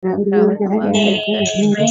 Rama Rama Hare Rama Rama Rama Hare Hare Krishna Hare Krishna Krishna Krishna Hare Hare Rama Hare Rama Rama Hare Hare Hare Rama Hare Hare Krishna Rama Hare Rama Krishna Hare Hare Hare Krishna Krishna Hare Hare Krishna Krishna Krishna Krishna Hare Hare Hare Hare Hare Rama Hare Krishna Rama Rama Krishna Hare Hare Hare Hare Hare Hare Krishna Hare Krishna Rama Krishna Hare Rama Hare Rama Rama Hare Hare Rama Hare Rama Hare Rama Hare Hare Krishna Hare Krishna Krishna Hare Krishna Krishna Krishna Hare Hare Hare Rama Rama Rama Hare Hare Hare Hare Hare Krishna Hare Krishna Hare Krishna Krishna Hare Krishna Hare Hare Hare Hare Hare Rama Hare Rama Rama Rama Rama Rama Hare Hare Hare Krishna Hare Krishna Krishna Krishna Hare Hare Hare Hare Rama Hare Rama Rama Hare Rama Rama Hare Rama Hare Hare Hare Krishna Krishna Hare Krishna Krishna Hare Hare Hare Rama Hare Rama Krishna Hare Hare Rama Rama Hare Krishna Hare Hare Krishna Krishna Hare Krishna Hare Hare Rama Krishna Hare Hare Rama Rama Hare Rama Hare Hare Rama Hare Rama Hare Krishna Hare Krishna Krishna Krishna Hare Hare Hare Rama Hare Rama Rama Rama Hare Hare Hare Hare Rama Hare Hare Rama Krishna Rama Krishna Krishna Rama Hare Hare Hare Hare Hare Rama Hare Rama Rama Rama Hare Hare Hare Krishna Hare Krishna Krishna Krishna Hare Hare Rama Rama Hare Hare Rama Rama Rama Rama Hare Hare Hare Hare Hare Krishna Krishna Krishna Hare Hare Hare Rama Hare Rama Rama Rama Hare Rama Hare Hare Hare Krishna Hare Hare Krishna Hare Krishna Krishna Hare Hare Hare Rama Hare Hare Rama Rama Rama Rama Rama Hare Hare Rama Hare Hare Hare Krishna Hare Krishna Krishna Krishna Hare Hare Hare Rama Rama Rama Hare Hare Rama Hare Hare Hare Krishna Krishna Krishna Hare Hare Hare Rama Krishna Hare Hare Rama Rama Hare Rama Hare Rama Hare Rama Rama Hare Hare Krishna Hare Krishna Hare Krishna Hare Hare Hare Rama Hare Rama Rama Rama Hare Hare Hare Hare Rama Rama Krishna Hare Krishna Krishna Krishna Hare Hare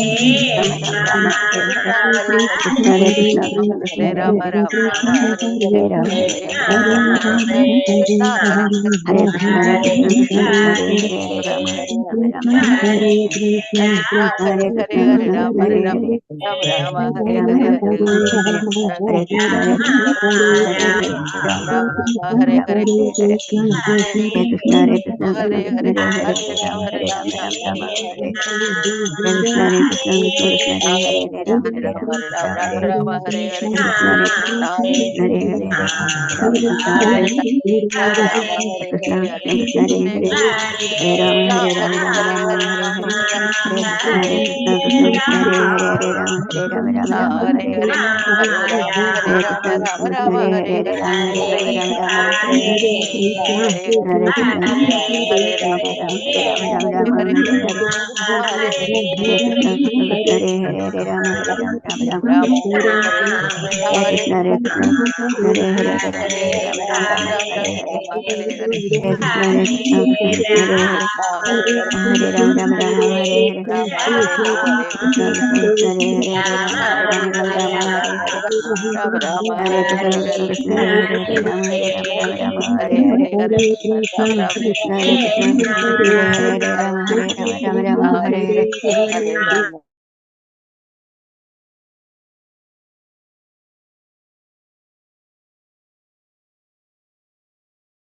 Hare Rama Hare Rama Rama Rama Hare Hare Hare Krishna Hare Rama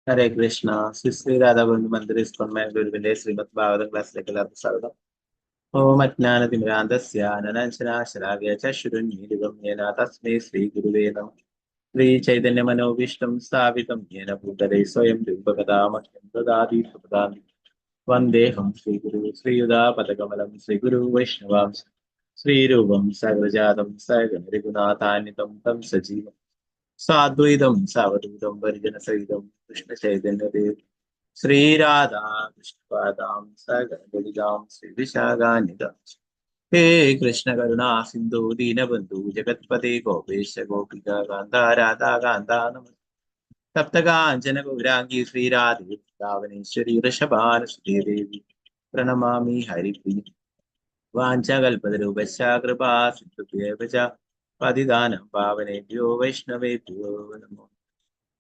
ഹരേ കൃഷ്ണ. ശ്രീ രാധാഗോവിന്ദ് മന്ദിർ ഇസ്കോൺ മാംഗ്ലൂരിന്റെ ശ്രീമദ് ഭാഗവതം ക്ലാസ്സിലേക്ക് എല്ലാവർക്കും സ്വാഗതം. ഓം അജ്ഞാനതിമിരാന്തസ്യ അനനാശനാശനായ ചക്ഷുരുന്മീലിതം യേന തസ്മൈ ശ്രീ ഗുരുവേ നമഃ. ശ്രീ ചൈതന്യ മനോഭീഷ്ടം സ്ഥാപിതം യേന ഭൂതലേ സ്വയം രൂപകഥാമഹ്യം ദദാതി സുപദാമി. വന്ദേഹം ശ്രീഗുരു ശ്രീയുതാപദകമലം ശ്രീഗുരു വൈഷ്ണവാംശ ശ്രീരൂപം സകലജാതം സകലരഘുനാഥാന്വിതം തം സജീവം സാദ്വൈതം സാവധൂതം പരിജനസഹിതം കൃഷ്ണ ചൈതന്യദേവ് ശ്രീരാധാ കൃഷ്ണപാദാം സകലഗലിതാം ശ്രീവിശാഖാനിതാം. ഹേ കൃഷ്ണ കരുണാ സിന്ധു ദീനബന്ധു ജഗത്പതി ഗോപേശ ഗോപിക കാന്ത രാധാ കാന്ത നമ. സപ്തകാഞ്ചന ഗൗരാംഗി ശ്രീരാധേ വൃന്ദാവനേശ്വരി വൃഷഭാനുസുതേ ദേവി പ്രണമാമി ഹരിപ്രിയ. വാഞ്ചകൽപതരൂപശ്ച കൃപാ സിന്ധുഭ്യേവ ച പതിദാനം പാവനേഭ്യോ വൈഷ്ണവേഭ്യോ നമോ.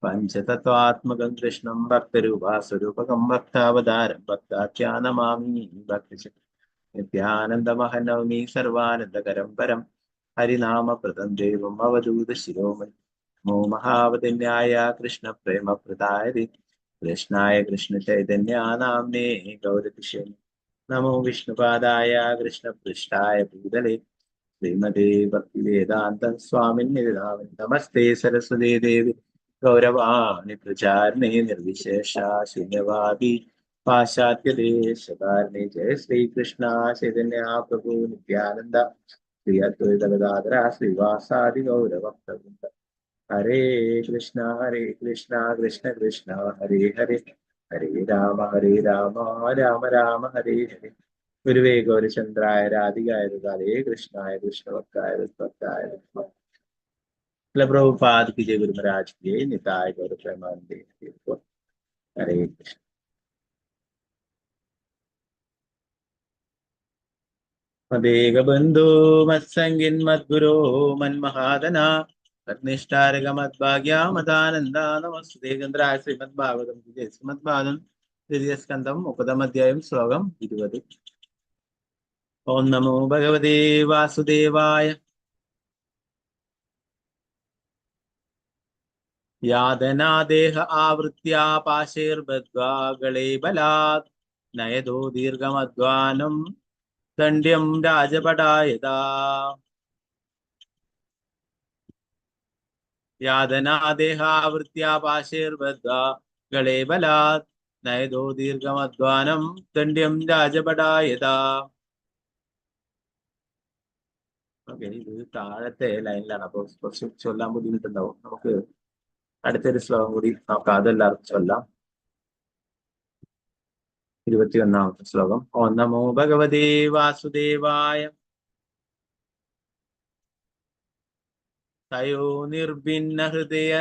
പഞ്ചതത്വാത്മകം കൃഷ്ണം ഭക്തരൂപാസ്വരൂപകം ഭക്താവതാരം ഭക്താഖ്യാനമാമി ഭക്തച നിത്യാനന്ദമഹനവമി സർവാനന്ദകരം പരം ഹരിനാമപ്രദം ദേവം അവധൂത ശിരോമണി. നമോ മഹാവതന്യായ കൃഷ്ണ പ്രേമ പ്രദായതി കൃഷ്ണായ കൃഷ്ണ ചൈതന്യ നാമ്നേ ഗൗരതിശേ. നമോ വിഷ്ണുപാദായ കൃഷ്ണപൃഷ്ഠായ ഭൂതലേ ശ്രീമതേ ഭക്തിവേദാന്ത സ്വാമിന്യേ നമസ്തേ സരസ്വതേ ദേവി ഗൗരവാണി പ്രചാരണേ നിർവിശേഷ ശൂന്യവാദി പാശ്ചാത്യദേശകാരണേ. ജയ ശ്രീകൃഷ്ണ ചൈതന്യ പ്രഭു നിത്യാനന്ദ ശ്രീ അദ്വൈത ഗദാധര ശ്രീവാസാദി ഗൗരഭക്തവൃന്ദ. ഹരേ കൃഷ്ണ കൃഷ്ണ കൃഷ്ണ ഹരേ ഹരേ ഹരേ രാമ രാമ രാമ ഹരേ ഹരേ. ഗുരുവേ ഗൗരചന്ദ്രായ രാധികായ ഹരേ കൃഷ്ണായ കൃഷ്ണഭക്തായ ഭക്തായ പ്രഭുപാദ് की जय, गुरु महाराज की जय, निताय गौर प्रेमानंदे हरे कृष्ण. मदेग बंधु मत्संगिन मद्गुरो मन्महादना रत्निष्ठारग मद्भाग्या मदानंदा. नमस्ते गंधराय श्रीमद्भागवतम की जय. श्रीमद्भागवतम द्वितीय स्कंदम उपदम अध्यायम श्लोकम 20. ओम नमो भगवते वासुदेवाय. यादना देह आवृत्या पाशैर्बद्ध्वा गले बलात् नयदो दीर्घमध्वानं दण्ड्यं राजपटायता. यादना देहावृत्या पाशैर्बद्ध्वा गले बलात् नयदो दीर्घमध्वानं दण्ड्यं राजपटायता. ഓക്കെ, ഇത് താഴത്തെ ലൈനിലാണ്, അപ്പോൾ കുറച്ച് ചൊല്ലാൻ ബുദ്ധിമുട്ടുണ്ടാവും. നമുക്ക് അടുത്തൊരു ശ്ലോകം കൂടി നോക്കാം, അതെല്ലാവർക്കും ചൊല്ലാം. 21ാമത്തെ ശ്ലോകം. ഓം നമോ ഭഗവതേ വാസുദേവായ. തയോ നിർഭിന്ന ഹൃദയ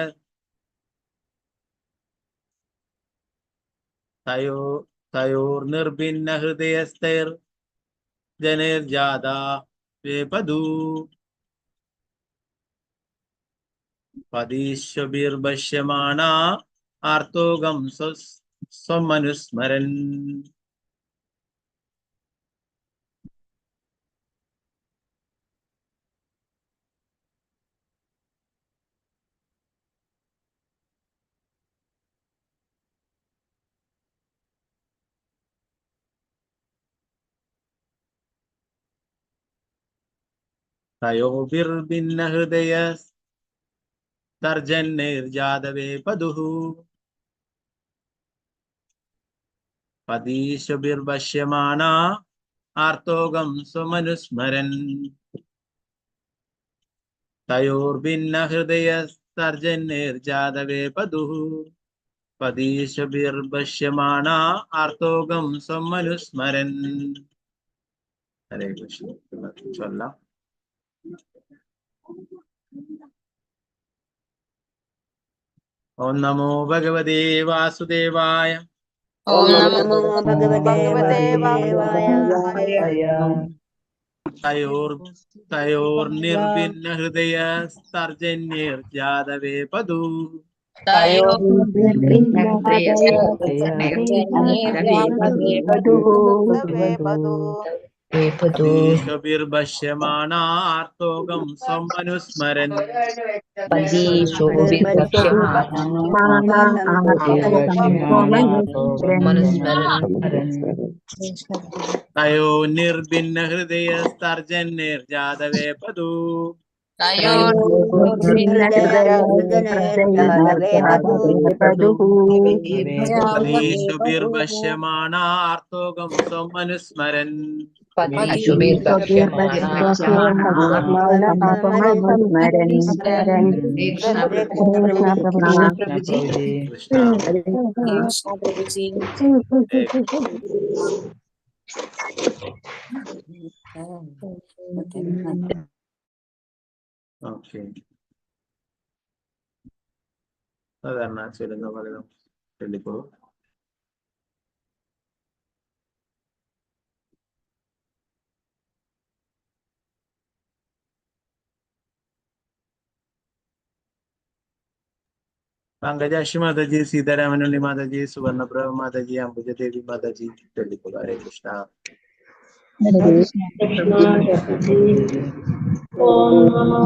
തയോർനിർഭിന്ന ഹൃദയസ്ഥൈർ जनैर्जादा वेपदु पदीष्वभिर्भक्ष्यमाणा आर्तोगं स्वमनुस्मरन् तयोभिर्भिन्नहृदयस्तर्जन्यैर्जातवेपदुः पदीशभिर्भक्ष्यमाणा आर्तोगं स्वमनुस्मरन् तयोर्भिन्नहृदयस्तर्जन्यैर्जातवेपदुः पदीशभिर्भक्ष्यमाणा आर्तोगं स्वमनुस्मरन् हरे कृष्ण चला ओम नमो भगवते वासुदेवाय ഓം ഓം നമോ ഭഗവതേ ഭഗവതേ വാസുദേവായ. വാസുദേവായ तयोर्निर्भिन्नहृदयस्तर्जन्यैर्जातवेपदु पदीशभिर्भक्ष्यमाणा आर्तोगं स्वमनुस्मरन् तयोर्निर्भिन्नहृदयस्तर्जन्यैर्जातवेपदु पदीशभिर्भक्ष्यमाणा आर्तोगं स्वमनुस्मरन् ഹരേ കൃഷ്ണ പ്രഭുജി. कृष्ण ഹരേ കൃഷ്ണ പ്രഭുജി. ഓക്കെ സാധാരണ ചൊല്ലുന്ന പോലെ ചൊല്ലിക്കോളൂ. पंकजाक्षी माताजी, सीतारामनुली माताजी, सुवर्णप्रभा माताजी, अंबुजा देवी माताजी चൊല്ലിക്കോളൂ. हरे कृष्णा ഹരേ കൃഷ്ണ പ്രഭുജി. ഓം നമോ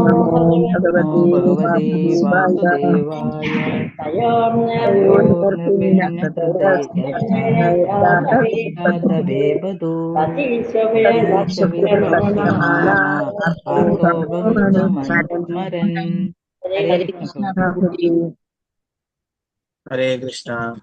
ഭഗവതേ വാസുദേവായ. തയോർനിർഭിന്നഹൃദയസ്തർജന്യൈർജാതവേപദൂ പദീശഭിർഭക്ഷ്യമാണാ ആർത്തോഗം സ്വമനുസ്മരन्. ഹരേ കൃഷ്ണ പ്രഭുജി. हरे कृष्णा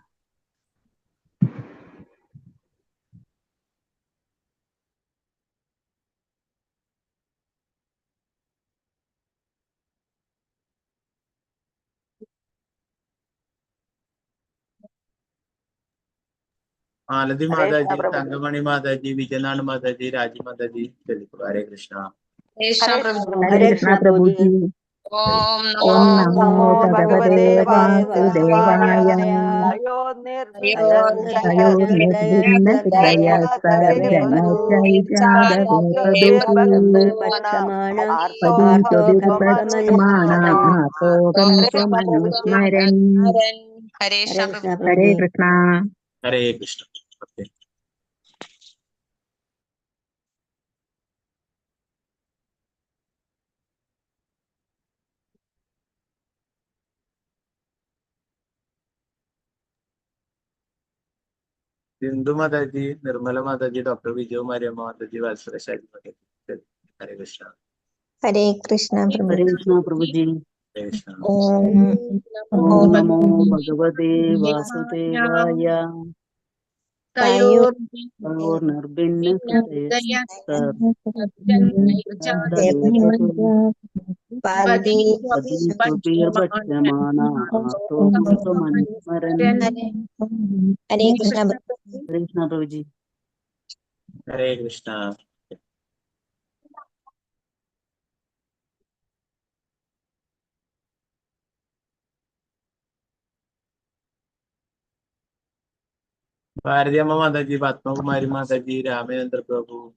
मालती माताजी, तंगमणि माताजी, विजयनाथ माताजी, राजी माताजी चొല്ലിക്കോളൂ. हरे कृष्णा ഹരേ കൃഷ്ണ പ്രഭുജി. ഓം നമോ ഭഗവതേ വാസുദേവായ. തയോർനിർഭിന്നഹൃദയസ്തർജന്യൈർജാതവേപദൂ പദീശഭിർഭക്ഷ്യമാണാ സ്വമനുസ്മരन्. ഹരേ കൃഷ്ണ. हरे कृष्ण ओके सिंधु माताजी, निर्मला माताजी, डॉक्टर विजय मारियम्मा माताजी, वात्सलाशाजी माताजी हरे कृष्ण. ഹരേ കൃഷ്ണ हरे പ്രഭുജി. कृष्णा प्रभु जी. हरे कृष्ण ഓം ओम नमो भगवते वासुदेवाय. तयोर्निर्भिन्न हृदयस्तर्जन्यैर्जातवेपदू पदीशभिर्भक्ष्यमाणा आर्तोगं स्वमनुस्मरन्. ഹരേ കൃഷ്ണ. हरे कृष्णा प्रभु जी. हरे कृष्ण ഭാരതി അമ്മ മാതാജി, പത്മകുമാരി മാതാജി, രാമചന്ദ്ര പ്രഭു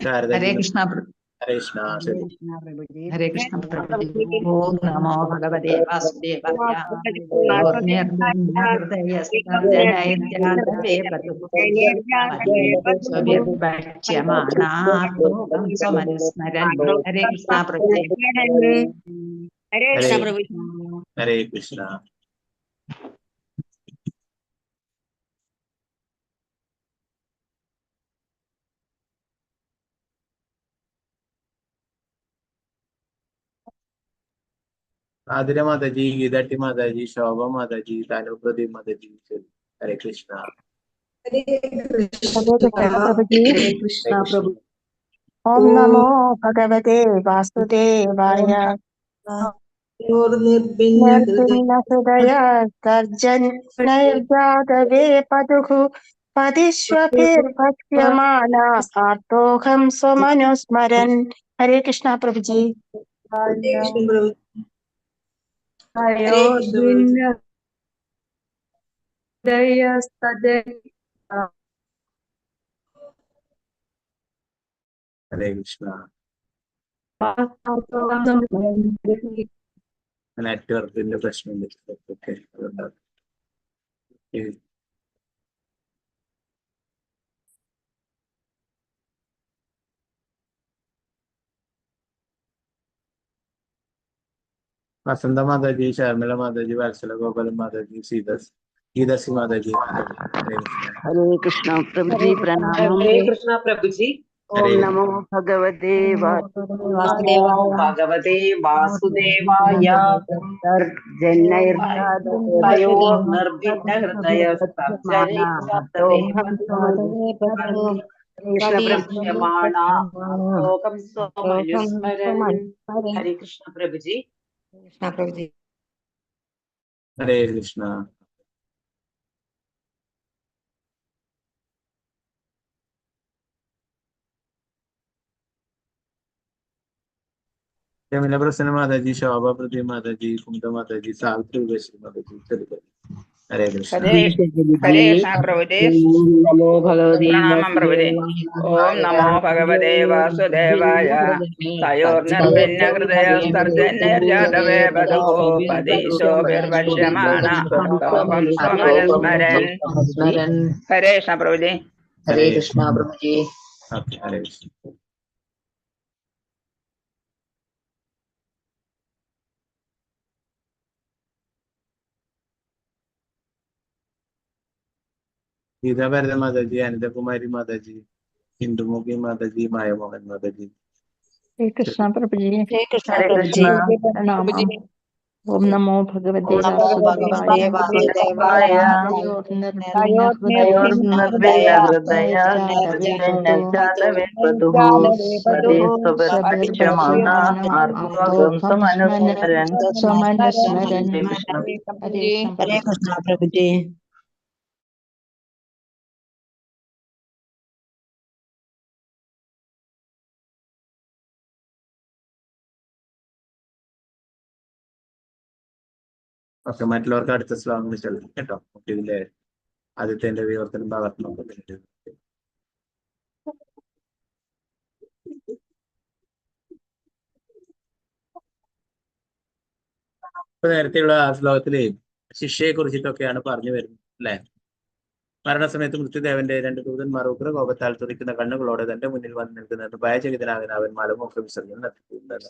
ശാരദജി കൃഷ്ണ ഹരേ കൃഷ്ണ. ശരി. ഹരേ കൃഷ്ണ പ്രഭുജി. ഓം നമോ ഭഗവതേ വാസുദേവായ. ഭക്ഷ്യമാനാത്മകം സ്വമനുസ്മരൻ. ഹരേ കൃഷ്ണ പ്രഭുജി. ഹരേ കൃഷ്ണ പ്രഭു. ഹരേ കൃഷ്ണ. ആതിര മാതാജി, ഗീതാട്ടി മാതാജി, ശോഭ മാതാജി, താനുപ്രതി മാതാജി. ഹരേ കൃഷ്ണ. ഹരേ കൃഷ്ണ പ്രഭു. ഓം നമോ ഭഗവതേ വാസുദേവായ. ഹൃദയ ഗർജനൈർജാതവേ പതുഹു പതിഷ്വഭിർഭക്ഷ്യമാനാസാർത്തോഹം സ്വമനുസ്മരൻ. ഹരേ കൃഷ്ണ പ്രഭുജി. ഹരേ കൃഷ്ണ. നെറ്റ്വർക്കിന്റെ പ്രശ്നം ഓക്കെ. വസന്ത മാതാജി, ശർമിള മാതാജി, വത്സല ഗോപാലൻ മാതാജി, ഗീതാസി മാതാജി. ഹരേ കൃഷ്ണ പ്രഭുജി പ്രണാമം. ഹരേ കൃഷ്ണ പ്രഭുജി. ഓം നമോ ഭഗവതേ വാസുദേവായ. ഹരേ കൃഷ്ണ പ്രഭുജി. ഹരേ കൃഷ്ണ. രമില പ്രസന്ന മാതാജി, ശോഭ പ്രതി മാതാജി, കുമുദ മാതാജി, സാവിത്രി ഉദയശ്രീ മാതാജി. ഹരേ കൃഷ്ണ. ഹരേ കൃഷ്ണ പ്രഭുജി. നമോ ഭഗവതേ പ്രണാമം പ്രഭുജി. ഓം നമോ ഭഗവതേ വാസുദേവായ. തയോർനിർഭിന്ന ഹൃദയസ്തർജന്യർജാതവേ വധുഃ പതിശോഭിർഭക്ഷ്യമാനാഹം സ്വമനുസ്മരൻ. ഹരേ കൃഷ്ണ പ്രഭുജി. ഹരേ കൃഷ്ണ പ്രഭുജി. ഹരേ കൃഷ്ണ. ഗീതാ ഭരത മാതാജി, അനിതകുമാരി മാതാജി, ഹിന്ദുമുഖി മാതാജി, മായമോഹൻ മാതാജി. ഹരേ കൃഷ്ണ പ്രഭുജി. പ്രണാമം. ഓം നമോ ഭഗവതേ ഭഗവതേ വാസുദേവായ. ഹരേ കൃഷ്ണ പ്രഭുജി. ഓക്കെ, മറ്റുള്ളവർക്ക് അടുത്ത ശ്ലോകം ചെല്ലും കേട്ടോ. നമുക്ക് ഇതിന്റെ ആദ്യത്തെ വിവർത്തനം ഭാഗത്ത് നോക്കുന്നുണ്ട്. ഇപ്പൊ നേരത്തെയുള്ള ആ ശ്ലോകത്തില് ശിക്ഷയെ കുറിച്ചിട്ടൊക്കെയാണ് പറഞ്ഞു വരുന്നത് അല്ലെ. മരണസമയത്ത് മൃത്യുദേവന്റെ രണ്ട് ദൂതന്മാർ ഉഗ്രകോപത്താൽ തുറിക്കുന്ന കണ്ണുകളോടെ തന്റെ മുന്നിൽ വന്ന് നിൽക്കുന്നത് ഭയചകിതനാകുന്ന അവൻ മലമൂത്ര വിസർജനം നടത്തുന്നത്.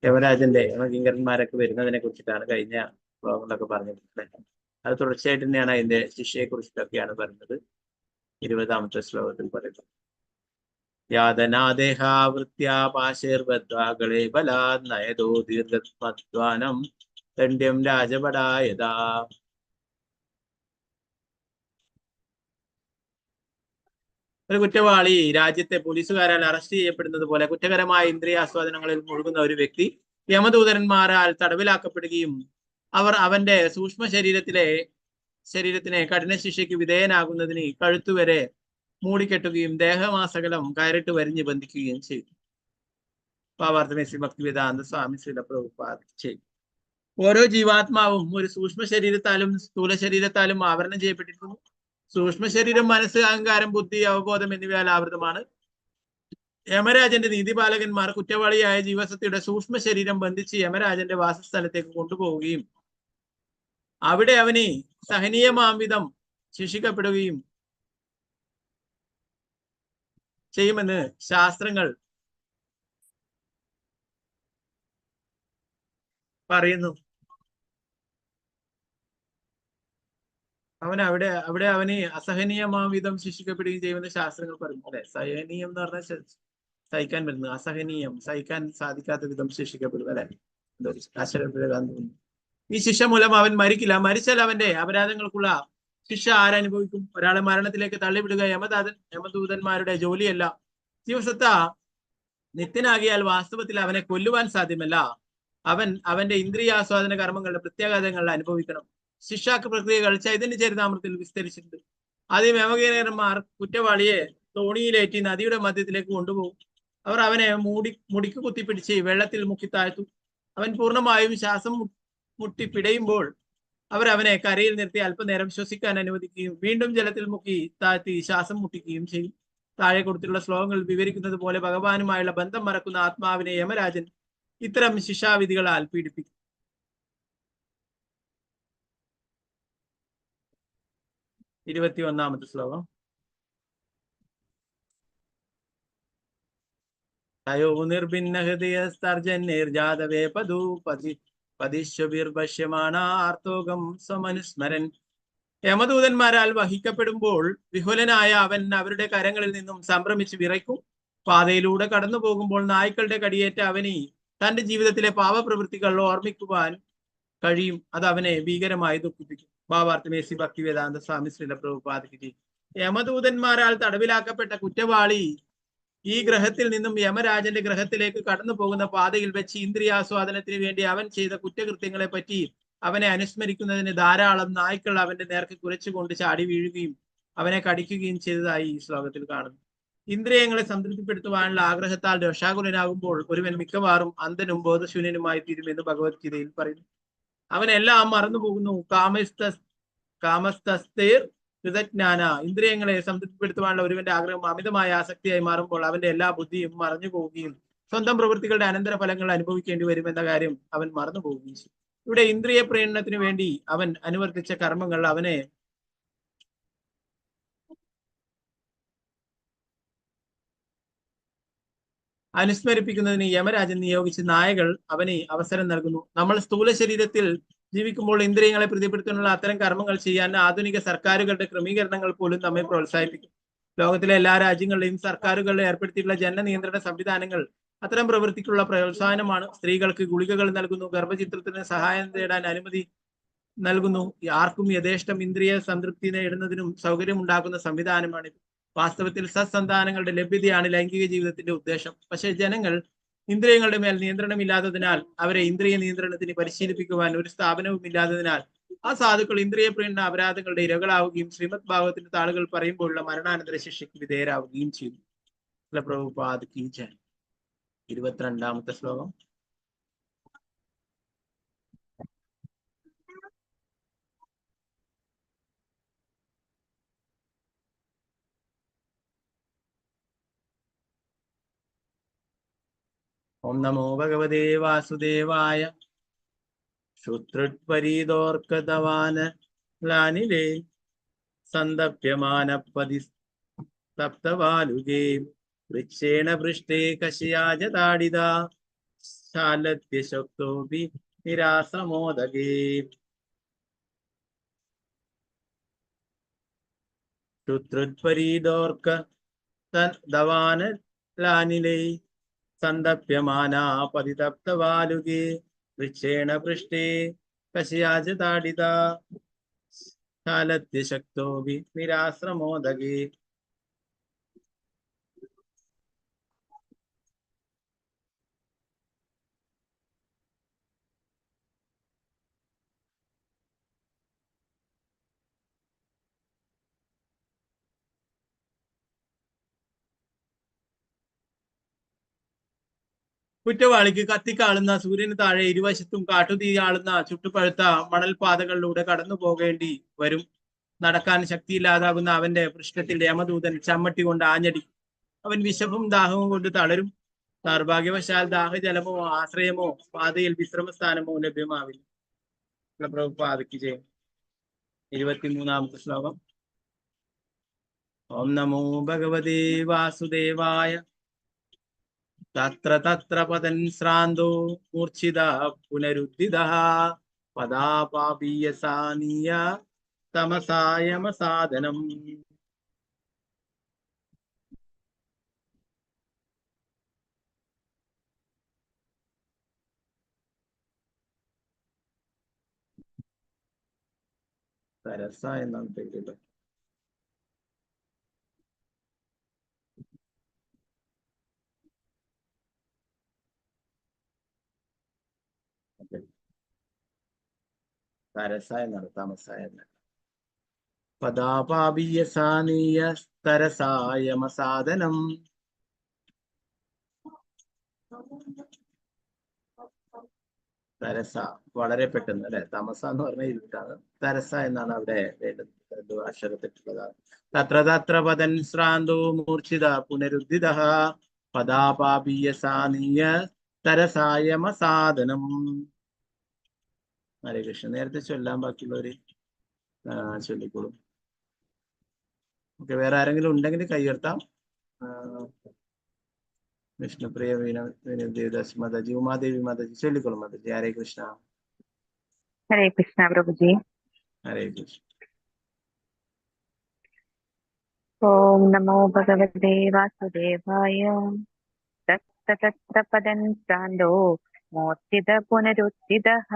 യവരാജന്റെ കിങ്കരന്മാരൊക്കെ വരുന്നതിനെ കുറിച്ചിട്ടാണ് കഴിഞ്ഞ ശ്ലോകങ്ങളൊക്കെ പറഞ്ഞിട്ടുള്ളത്. അത് തുടർച്ചയായിട്ട് തന്നെയാണ് അതിന്റെ ശിക്ഷയെ കുറിച്ചിട്ടൊക്കെയാണ് പറയുന്നത് 20ാമത്തെ ശ്ലോകത്തിൽ പറയുന്നത്. യാതനാദേഹാവൃത്യാപാശേർബദ്ധാകളെ ബലാദ് നയതോ ദീർഘത്മദ്വാനം ദണ്ഡ്യം രാജപടായതാ. ഒരു കുറ്റവാളി രാജ്യത്തെ പോലീസുകാരാൽ അറസ്റ്റ് ചെയ്യപ്പെടുന്നത് പോലെ കുറ്റകരമായ ഇന്ദ്രിയാസ്വാദനങ്ങളിൽ മുഴുകുന്ന ഒരു വ്യക്തി യമദൂതന്മാരാൽ തടവിലാക്കപ്പെടുകയും അവന്റെ സൂക്ഷ്മ ശരീരത്തിനെ കഠിന ശിക്ഷയ്ക്ക് വിധേയനാകുന്നതിന് കഴുത്തുവരെ മൂടിക്കെട്ടുകയും ദേഹമാസകലം കയറിട്ട് വരിഞ്ഞ് ബന്ധിക്കുകയും ചെയ്തു. ഭാവാർത്ഥമേ ശ്രീ ഭക്തിവേദാന്ത സ്വാമി ശ്രീല പ്രഭുപാദ ചെയ്തു. ഓരോ ജീവാത്മാവും ഒരു സൂക്ഷ്മ ശരീരത്താലും സ്ഥൂല ശരീരത്താലും ആവരണം ചെയ്യപ്പെട്ടിരിക്കുന്നു. സൂക്ഷ്മ ശരീരം മനസ്സ്, അഹങ്കാരം, ബുദ്ധി, അവബോധം എന്നിവയാൽ ആവൃതമാണ്. യമരാജന്റെ നീതിപാലകന്മാർ കുറ്റവാളിയായ ജീവസത്തിയുടെ സൂക്ഷ്മ ശരീരം ബന്ധിച്ച് യമരാജന്റെ വാസസ്ഥലത്തേക്ക് കൊണ്ടുപോവുകയും അവിടെ അവന് സഹനീയമാംവിധം ശിക്ഷിക്കപ്പെടുകയും ചെയ്യുമെന്ന് ശാസ്ത്രങ്ങൾ പറയുന്നു. അവിടെ അവന് അസഹനീയമാംവിധം ശിക്ഷിക്കപ്പെടുകയും ചെയ്യുമെന്ന് ശാസ്ത്രങ്ങൾ പറയുന്നു. അല്ലെ, സഹനീയം എന്ന് പറഞ്ഞാൽ സഹിക്കാൻ പറ്റുന്നത്, അസഹനീയം സഹിക്കാൻ സാധിക്കാത്ത വിധം ശിക്ഷിക്കപ്പെടും. അല്ലെ, ഈ ശിക്ഷ മൂലം അവൻ മരിക്കില്ല. മരിച്ചാൽ അവന്റെ അപരാധങ്ങൾക്കുള്ള ശിക്ഷ ആരനുഭവിക്കും? ഒരാളെ മരണത്തിലേക്ക് തള്ളിവിടുക യമദൂതന്മാരുടെ ജോലിയല്ല. ജീവസത്ത നിത്യനാകിയാൽ വാസ്തവത്തിൽ അവനെ കൊല്ലുവാൻ സാധ്യമല്ല. അവന്റെ ഇന്ദ്രിയാസ്വാദന കർമ്മങ്ങളുടെ പ്രത്യാഘാതങ്ങൾ അനുഭവിക്കണം. ശിക്ഷാക്ക് പ്രക്രിയകൾ ചൈതന്യ ചരിതാമൃത്തിൽ വിസ്തരിച്ചിട്ടുണ്ട്. ആദ്യം യമകേരന്മാർ കുറ്റവാളിയെ തോണിയിലേറ്റി നദിയുടെ മധ്യത്തിലേക്ക് കൊണ്ടുപോകും. അവർ അവനെ മുടിക്ക് കുത്തിപ്പിടിച്ച് വെള്ളത്തിൽ മുക്കി താഴ്ത്തും. അവൻ പൂർണ്ണമായും ശ്വാസം മുട്ടി പിടയുമ്പോൾ അവർ അവനെ കരയിൽ നിർത്തി അല്പനേരം ശ്വസിക്കാൻ അനുവദിക്കുകയും വീണ്ടും ജലത്തിൽ മുക്കി താഴ്ത്തി ശ്വാസം മുട്ടിക്കുകയും ചെയ്യും. താഴെ കൊടുത്തിട്ടുള്ള ശ്ലോകങ്ങൾ വിവരിക്കുന്നത് പോലെ ഭഗവാനുമായുള്ള ബന്ധം മറക്കുന്ന ആത്മാവിനെ യമരാജൻ ഇത്തരം ശിക്ഷാവിധികളാൽ പീഡിപ്പിക്കും. 21-ാമത്തെ ശ്ലോകം. തയോ നിർഭിന്ന ഹൃദയസ്തർജന്യർജാതവേ പതിശ്വഭിർഭക്ഷ്യമാണാർത്തോകം സമനുസ്മരൻ. യമദൂതന്മാരാൽ വഹിക്കപ്പെടുമ്പോൾ വിഹുലനായ അവൻ അവരുടെ കരങ്ങളിൽ നിന്നും സംഭ്രമിച്ച് വിറയ്ക്കും. പാതയിലൂടെ കടന്നു പോകുമ്പോൾ നായ്ക്കളുടെ കടിയേറ്റ അവന് തന്റെ ജീവിതത്തിലെ പാപപ്രവൃത്തികൾ ഓർമ്മിക്കുവാൻ കഴിയും. അത് അവനെ ഭീകരമായി ദുഃഖിപ്പിക്കും. ഭാവാർത്ഥമേസി ഭക്തിവേദാന്ത സ്വാമി ശ്രീല പ്രഭുപാദിക്ക്. യമദൂതന്മാരാൽ തടവിലാക്കപ്പെട്ട കുറ്റവാളി ഈ ഗ്രഹത്തിൽ നിന്നും യമരാജന്റെ ഗ്രഹത്തിലേക്ക് കടന്നു പോകുന്ന പാതയിൽ വെച്ച് ഇന്ദ്രിയാസ്വാദനത്തിന് വേണ്ടി അവൻ ചെയ്ത കുറ്റകൃത്യങ്ങളെ പറ്റി അവനെ അനുസ്മരിക്കുന്നതിന് ധാരാളം നായ്ക്കൾ അവന്റെ നേർക്ക് കുരച്ചുകൊണ്ട് ചാടി വീഴുകയും അവനെ കടിക്കുകയും ചെയ്തതായി ഈ ശ്ലോകത്തിൽ കാണുന്നു. ഇന്ദ്രിയങ്ങളെ സംതൃപ്തിപ്പെടുത്തുവാനുള്ള ആഗ്രഹത്താൽ രോഷാകുലനാകുമ്പോൾ ഒരുവൻ മിക്കവാറും അന്ധനും ബോധശൂന്യനുമായി തീരുമെന്ന് ഭഗവത്ഗീതയിൽ പറയുന്നു. അവനെല്ലാം മറന്നുപോകുന്നു. കാമസ്തസ്തേർ കൃതജ്ഞാന. ഇന്ദ്രിയങ്ങളെ സംതൃപ്തിപ്പെടുത്തുവാനുള്ള ഒരുവന്റെ ആഗ്രഹം അമിതമായ ആസക്തിയായി മാറുമ്പോൾ അവന്റെ എല്ലാ ബുദ്ധിയും മറഞ്ഞു പോവുകയും സ്വന്തം പ്രവൃത്തികളുടെ അനന്തര ഫലങ്ങൾ അനുഭവിക്കേണ്ടി വരുമെന്ന കാര്യം അവൻ മറന്നു പോവുകയും ചെയ്യും. ഇവിടെ ഇന്ദ്രിയ പ്രേരണത്തിന് വേണ്ടി അവൻ അനുവർത്തിച്ച കർമ്മങ്ങൾ അവനെ അനുസ്മരിപ്പിക്കുന്നതിന് യമരാജൻ നിയോഗിച്ച് നായകൾ അവന് അവസരം നൽകുന്നു. നമ്മൾ സ്ഥൂല ശരീരത്തിൽ ജീവിക്കുമ്പോൾ ഇന്ദ്രിയങ്ങളെ പ്രീതിപ്പെടുത്താനുള്ള അത്തരം കർമ്മങ്ങൾ ചെയ്യാൻ ആധുനിക സർക്കാരുകളുടെ ക്രമീകരണങ്ങൾ പോലും നമ്മെ പ്രോത്സാഹിപ്പിക്കും. ലോകത്തിലെ എല്ലാ രാജ്യങ്ങളിലെയും സർക്കാരുകൾ ഏർപ്പെടുത്തിയിട്ടുള്ള ജനനിയന്ത്രണ സംവിധാനങ്ങൾ അത്തരം പ്രവൃത്തിക്കുള്ള പ്രോത്സാഹനമാണ്. സ്ത്രീകൾക്ക് ഗുളികകൾ നൽകുന്നു. ഗർഭചിത്രത്തിന് സഹായം തേടാൻ അനുമതി നൽകുന്നു. ആർക്കും യഥേഷ്ടം ഇന്ദ്രിയ സംതൃപ്തി നേടുന്നതിനും സൗകര്യമുണ്ടാക്കുന്ന സംവിധാനമാണിത്. വാസ്തവത്തിൽ സത്സന്താനങ്ങളുടെ ലഭ്യതയാണ് ലൈംഗിക ജീവിതത്തിന്റെ ഉദ്ദേശം. പക്ഷേ ജനങ്ങൾ ഇന്ദ്രിയങ്ങളുടെ മേൽ നിയന്ത്രണമില്ലാത്തതിനാൽ, അവരെ ഇന്ദ്രിയ നിയന്ത്രണത്തിന് പരിശീലിപ്പിക്കുവാൻ ഒരു സ്ഥാപനവും ഇല്ലാത്തതിനാൽ ആ സാധുക്കൾ ഇന്ദ്രിയ പ്രീണന അപരാധങ്ങളുടെ ഇരകളാവുകയും ശ്രീമദ് ഭാഗവത്തിന്റെ താളുകൾ പറയുമ്പോഴുള്ള മരണാനന്തര ശിക്ഷയ്ക്ക് വിധേയരാവുകയും ചെയ്തു. പ്രഭുപാദ് കീ ജയ്. 22-ാമത്തെ ശ്ലോകം. ഓം നമോ ഭഗവതേ വാസുദേവായ. ശ്രുതൃത്പരീതോർക്കതവാന സന്തപ്യമാനപതി സപ്തവാലുകേ വൃക്ഷേണ പൃഷ്ടേ കശയാജതാടിത ശാലത്യശക്തോപി നിരാസമോദകേ. ശ്രുതൃത്പരീതോർക്ക ദവാനലാനിലേ സന്തപ്യമാനാ പതിതപ്തവാലുകേ വൃക്ഷേണ പൃഷ്ടേ കശയാജതാടിത ശാലത്യശക്തോപി നിരാശ്രമോദകേ. കുറ്റവാളിക്ക് കത്തിക്കാളുന്ന സൂര്യന് താഴെ ഇരുവശത്തും കാട്ടുതീയാളുന്ന ചുട്ടുപഴുത്ത മണൽപാതകളിലൂടെ കടന്നു പോകേണ്ടി വരും. നടക്കാൻ ശക്തിയില്ലാതാകുന്ന അവന്റെ പൃഷ്ഠത്തിൽ യമദൂതൻ ചമ്മട്ടി കൊണ്ട് ആഞ്ഞടിക്കും. അവൻ വിശപ്പും ദാഹവും കൊണ്ട് തളരും. ദൗർഭാഗ്യവശാൽ ദാഹജലമോ ആശ്രയമോ പാതയിൽ വിശ്രമസ്ഥാനമോ ലഭ്യമാവില്ല. പ്രഭുപാദയ്ക്ക് ചെയ്യും. 23-ാമത്തെ ശ്ലോകം. ഓം നമോ ഭഗവതേ വാസുദേവായ. തത്ര തത്ര പതൻ ശ്രാന്തോ മൂർച്ഛിത പുനരുദ്ധിതഃ പദാപാപീയസാനീയ തമസായമസാദനം. തരസ എന്നാണ് പേര്. തരസ എന്നാണ്, തമസായ എന്നാണ്. പദാപാപീയസാനീയ തരസായമസാദനം. തരസ വളരെ പെട്ടെന്ന് അല്ലെ. തമസ എന്ന് പറഞ്ഞ ഇരുട്ടാണ്. തരസ എന്നാണ് അവിടെ വേണ്ടത്. അക്ഷരത്തെറ്റുള്ളതാണ്. തത്ര തത്ര പദൻ ശ്രാന്തോ മൂർച്ഛിത പുനരുദ്ധിതഃ പദാപാപീയസാനീയ തരസായമസാദനം. ഹരേ കൃഷ്ണ. നേരത്തെ ചൊല്ലാൻ ബാക്കിയുള്ളവര് ചൊല്ലിക്കോളും. ഓക്കെ, വേറെ ആരെങ്കിലും ഉണ്ടെങ്കിൽ കൈയുയർത്താം. വിഷ്ണുപ്രിയ ദേവദാസ് മാതാജി, ഉമാദേവി മാതാജി ചൊല്ലിക്കോളും മാതാജി. ഹരേ കൃഷ്ണ. ഹരേ കൃഷ്ണ പ്രഭുജി. ഹരേ കൃഷ്ണ. ഓം നമോ ഭഗവതേ വാസുദേവായ. തത്ര തത്ര പദം ശ്രാന്തോ മൂർച്ഛിത പുനരുദ്ധിതഃ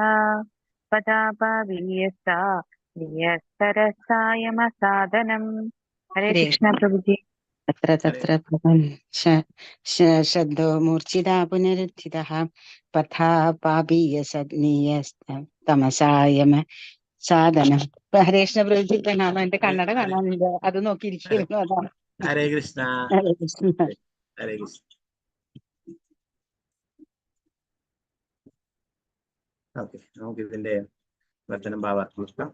പദാപാപീയസായമസാദനം. ഹരേ കൃഷ്ണ പ്രഭുജി. തത്ര തത്ര പദം ശബ്ദോ മൂർച്ഛിതാ പുനരുദ്ധിതഃ പഥാ പാപീയസനീയ തമസായമ സാധനം. ഹരേ കൃഷ്ണ പ്രഭുജി പ്രണാമം. എന്റെ കണ്ണട കാണാനുണ്ട്, അത് നോക്കിയിരിക്കുന്നു. അതാണ്. ഹരേ കൃഷ്ണ. ഹരേ കൃഷ്ണ. ഹരേ കൃഷ്ണ. ഓക്കെ, നമുക്ക് ഇതിന്റെ വചനം ഭാവാർത്ഥം നോക്കാം.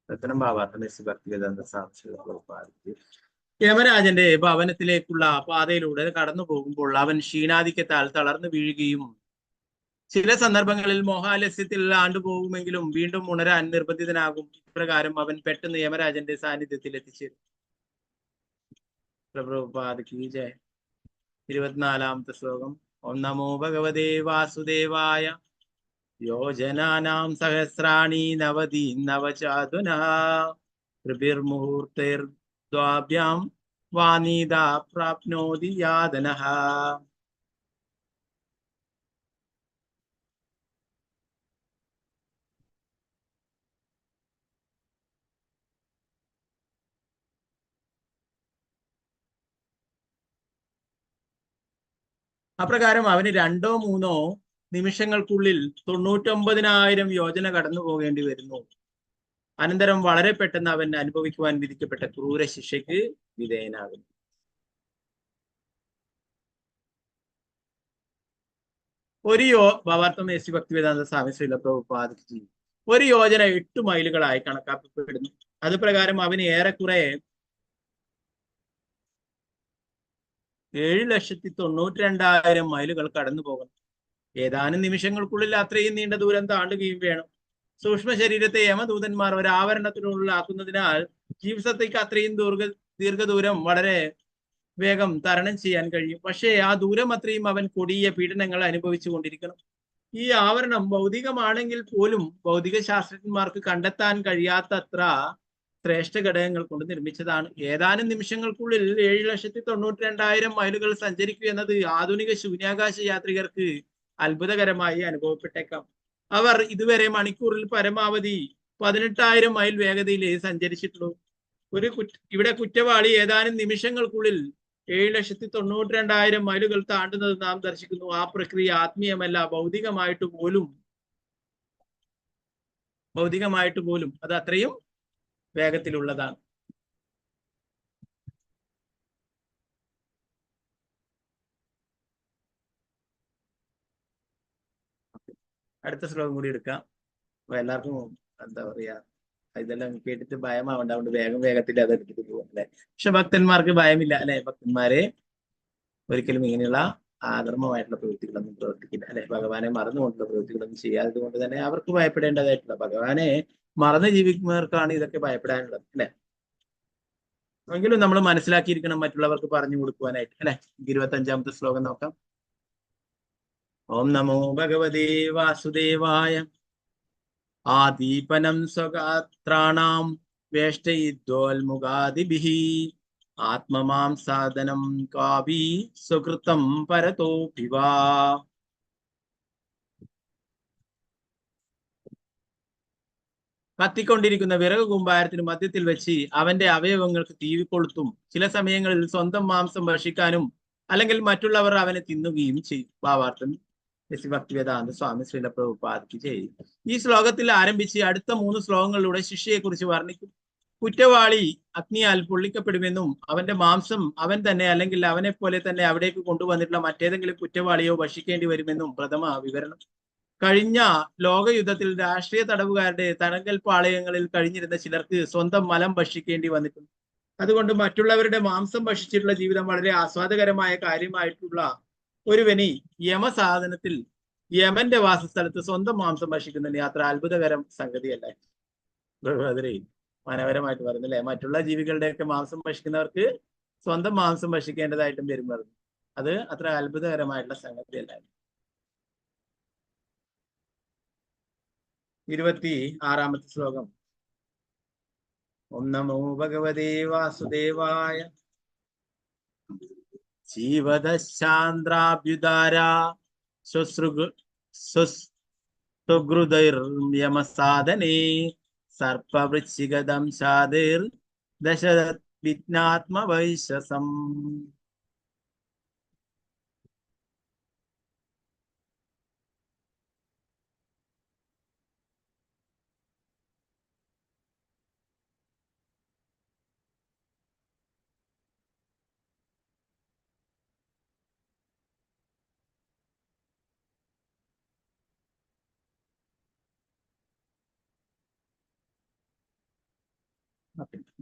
വചനം ഭാവാർത്ഥം ഭക്തിവേദാന്ത സ്വാമി. യമരാജന്റെ ഭവനത്തിലേക്കുള്ള പാതയിലൂടെ കടന്നു പോകുമ്പോൾ അവൻ ക്ഷീണാധിക്യത്താൽ തളർന്നു വീഴുകയും ചില സന്ദർഭങ്ങളിൽ മോഹാലസ്യത്തിൽ ആണ്ടുപോകുമെങ്കിലും വീണ്ടും ഉണരാൻ നിർബന്ധിതനാകും. ഇപ്രകാരം അവൻ പെട്ടെന്ന് യമരാജന്റെ സാന്നിധ്യത്തിൽ എത്തിച്ചേരും. പ്രഭുപാദയ്ക്ക് ജയ്. 24-ാമത്തെ ശ്ലോകം. ഓം നമോ ഭഗവതേ വാസുദേവായ. യോജനാനാം സഹസ്രാണി നവതി നവചാതുനഃ ത്രിഭിർമുഹൂർത്തൈർദ്വാഭ്യാം വാനീതാ പ്രാപ്നോതി യാതനഃ. അപ്രകാരം അവന് 2-3 നിമിഷങ്ങൾക്കുള്ളിൽ 99,000 യോജന കടന്നു പോകേണ്ടി വരുന്നു. അനന്തരം വളരെ പെട്ടെന്ന് അവൻ അനുഭവിക്കുവാൻ വിധിക്കപ്പെട്ട ക്രൂര ശിക്ഷയ്ക്ക് വിധേയനാകുന്നു. ഭാവാർത്ഥം എസ് ഭക്തിവേദാന്ത സ്വാമി ശ്രീല പ്രഭുപാദ്. ഒരു യോജന 8 മൈലുകളായി കണക്കാക്കപ്പെടുന്നു. അത് പ്രകാരം അവന് ഏറെക്കുറെ 7,92,000 മൈലുകൾ കടന്നു പോകണം. ഏതാനും നിമിഷങ്ങൾക്കുള്ളിൽ അത്രയും നീണ്ട ദൂരം താണ്ടുകയും വേണം. സൂക്ഷ്മ ശരീരത്തെ യമദൂതന്മാർ ഒരാവരണത്തിനുള്ളിലാക്കുന്നതിനാൽ ജീവസത്തയ്ക്ക് അത്രയും ദീർഘദൂരം വളരെ വേഗം തരണം ചെയ്യാൻ കഴിയും. പക്ഷേ ആ ദൂരം അത്രയും അവൻ കൊടിയ പീഡനങ്ങൾ അനുഭവിച്ചു കൊണ്ടിരിക്കണം. ഈ ആവരണം ഭൗതികമാണെങ്കിൽ പോലും ഭൗതിക ശാസ്ത്രജ്ഞന്മാർക്ക് കണ്ടെത്താൻ കഴിയാത്തത്ര ശ്രേഷ്ഠ ഘടകങ്ങൾ കൊണ്ട് നിർമ്മിച്ചതാണ്. ഏതാനും നിമിഷങ്ങൾക്കുള്ളിൽ 7,92,000 മൈലുകൾ സഞ്ചരിക്കുക എന്നത് ആധുനിക ശൂന്യാകാശ യാത്രികർക്ക് അത്ഭുതകരമായി അനുഭവപ്പെട്ടേക്കാം. അവർ ഇതുവരെ മണിക്കൂറിൽ പരമാവധി 18,000 മൈൽ വേഗതയിൽ സഞ്ചരിച്ചിട്ടുള്ളൂ. ഇവിടെ കുറ്റവാളി ഏതാനും നിമിഷങ്ങൾക്കുള്ളിൽ 7,92,000 മൈലുകൾ താണ്ടുന്നത് നാം ദർശിക്കുന്നു. ആ പ്രക്രിയ ആത്മീയമല്ല, ഭൗതികമായിട്ട് പോലും അത് അത്രയും വേഗത്തിലുള്ളതാണ്. അടുത്ത ശ്ലോകം കൂടി എടുക്കാം. അപ്പൊ എല്ലാവർക്കും എന്താ പറയാ ഇതെല്ലാം കേട്ടിട്ട് ഭയമാവണ്ട, അതുകൊണ്ട് വേഗത്തിൽ അത് എടുത്തിട്ട് പോകും അല്ലെ. പക്ഷെ ഭക്തന്മാർക്ക് ഭയമില്ല അല്ലെ. ഭക്തന്മാരെ ഒരിക്കലും ഇങ്ങനെയുള്ള ആധർമ്മമായിട്ടുള്ള പ്രവൃത്തികളൊന്നും പ്രവർത്തിക്കില്ല അല്ലെ. ഭഗവാനെ മറന്നുകൊണ്ടുള്ള പ്രവൃത്തികളൊന്നും ചെയ്യാത്തത് കൊണ്ട് തന്നെ അവർക്ക് ഭയപ്പെടേണ്ടതായിട്ടുള്ള, ഭഗവാനെ മറന്ന് ജീവിക്കുന്നവർക്കാണ് ഇതൊക്കെ ഭയപ്പെടാനുള്ളത് അല്ലെ. എങ്കിലും നമ്മൾ മനസ്സിലാക്കിയിരിക്കണം മറ്റുള്ളവർക്ക് പറഞ്ഞു കൊടുക്കുവാനായിട്ട് അല്ലെ. 25-ാമത്തെ ശ്ലോകം നോക്കാം. ഓം നമോ ഭഗവതേ വാസുദേവായ. ആദീപനം സ്വഗാത്രാണാം വേഷ്ടയിദ്വോൽമുഖാദിഭിഃ ആത്മമാം സാധനം കാപി സുകൃതം പരതോഭിവാ. കത്തിക്കൊണ്ടിരിക്കുന്ന വിറക് കൂമ്പാരത്തിന് മധ്യത്തിൽ വെച്ച് അവന്റെ അവയവങ്ങൾക്ക് തീ കൊളുത്തും. ചില സമയങ്ങളിൽ സ്വന്തം മാംസം ഭക്ഷിക്കാനും അല്ലെങ്കിൽ മറ്റുള്ളവർ അവനെ തിന്നുകയും ചെയ്യും. ഭാവാർത്ഥം ഭക്തിവേദാന്ത സ്വാമി ശ്രീല പ്രഭുപാദ് ചെയ്യും. ഈ ശ്ലോകത്തിൽ ആരംഭിച്ച് അടുത്ത 3 ശ്ലോകങ്ങളിലൂടെ ശിക്ഷയെക്കുറിച്ച് വർണ്ണിക്കും. കുറ്റവാളി അഗ്നിയാൽ പൊള്ളിക്കപ്പെടുമെന്നും അവന്റെ മാംസം അവൻ തന്നെ അല്ലെങ്കിൽ അവനെ പോലെ തന്നെ അവിടേക്ക് കൊണ്ടുവന്നിട്ടുള്ള മറ്റേതെങ്കിലും കുറ്റവാളിയോ ഭക്ഷിക്കേണ്ടി വരുമെന്നും പ്രഥമ വിവരണം. കഴിഞ്ഞ ലോകയുദ്ധത്തിൽ രാഷ്ട്രീയ തടവുകാരുടെ തടങ്കൽ പാളയങ്ങളിൽ കഴിഞ്ഞിരുന്ന ചിലർക്ക് സ്വന്തം മലം ഭക്ഷിക്കേണ്ടി വന്നിട്ടുണ്ട്. അതുകൊണ്ട് മറ്റുള്ളവരുടെ മാംസം ഭക്ഷിച്ചിട്ടുള്ള ജീവിതം വളരെ ആസ്വാദകരമായ കാര്യമായിട്ടുള്ള ഒരുവന് യമസാധനത്തിൽ യമന്റെ വാസസ്ഥലത്ത് സ്വന്തം മാംസം ഭക്ഷിക്കുന്ന യാത്ര അത്ഭുതകരം സംഗതിയല്ല. അതിരെ മനോഹരമായിട്ട് പറയുന്നില്ലേ. മറ്റുള്ള ജീവികളുടെയൊക്കെ മാംസം ഭക്ഷിക്കുന്നവർക്ക് സ്വന്തം മാംസം ഭക്ഷിക്കേണ്ടതായിട്ടും വരുന്നത് അത് അത്ര അത്ഭുതകരമായിട്ടുള്ള സംഗതിയല്ല. 26-ാമത്തെ ശ്ലോകം. ഓം നമോ ഭഗവതേ വാസുദേവായ. ജീവദശാന്ദ്രാഭ്യുദാരാ സുഹൃദൈർയമസാധനേ സർപ്പവൃശ്ചികദംശാദിർ ദശവിജ്ഞാത്മവൈശസം.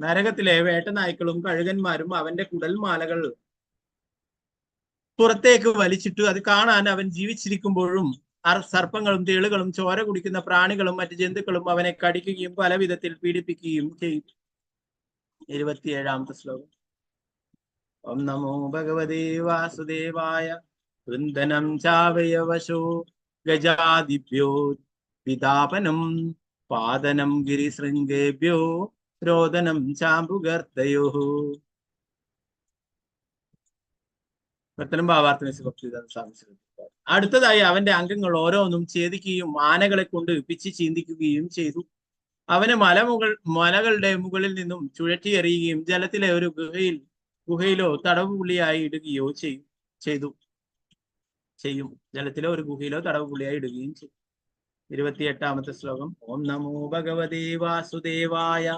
നരകത്തിലെ വേട്ടനായ്ക്കളും കഴുകന്മാരും അവന്റെ കുടൽമാലകൾ പുറത്തേക്ക് വലിച്ചിട്ട് അത് കാണാൻ അവൻ ജീവിച്ചിരിക്കുമ്പോഴും സർപ്പങ്ങളും തേളുകളും ചോര കുടിക്കുന്ന പ്രാണികളും മറ്റു ജന്തുക്കളും അവനെ കടിക്കുകയും പല വിധത്തിൽ പീഡിപ്പിക്കുകയും ചെയ്യും. 27-ാമത്തെ ശ്ലോകം. ഓം നമോ ഭഗവതേ വാസുദേവായ. വൃന്ദനം ചാവയവശോ ഗജാദിഭ്യോ വിതാപനം പാദനം ഗിരിശൃംഗേഭ്യോ രോദനം ചാമ്പുഗർത്തയോ. അടുത്തതായി അവന്റെ അംഗങ്ങൾ ഓരോന്നും ഛേദിക്കുകയും ആനകളെ കൊണ്ട് പിച്ചി ചീന്തിക്കുകയും ചെയ്തു. അവനെ മലകളുടെ മുകളിൽ നിന്നും ചുഴറ്റി എറിയുകയും ജലത്തിലെ ഒരു ഗുഹയിലോ തടവുപുള്ളിയായി ഇടുകയോ ചെയ്യും. ജലത്തിലെ ഒരു ഗുഹയിലോ തടവുപുള്ളിയായി ഇടുകയും ചെയ്യും. 28-ാമത്തെ ശ്ലോകം. ഓം നമോ ഭഗവതേ വാസുദേവായ.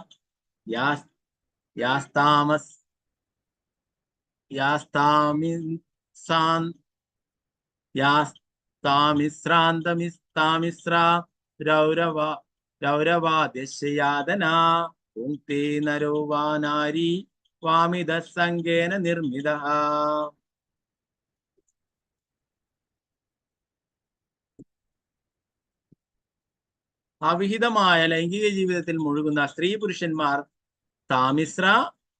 രൗരവാദ്യശയാതനാ പുങ്ക്തേ നരോ വാ നാരി വാമിദ സംഗേന നിർമ്മിതഃ. അവിഹിതമായ ലൈംഗിക ജീവിതത്തിൽ മുഴുകുന്ന സ്ത്രീ പുരുഷന്മാർ താമിശ്ര,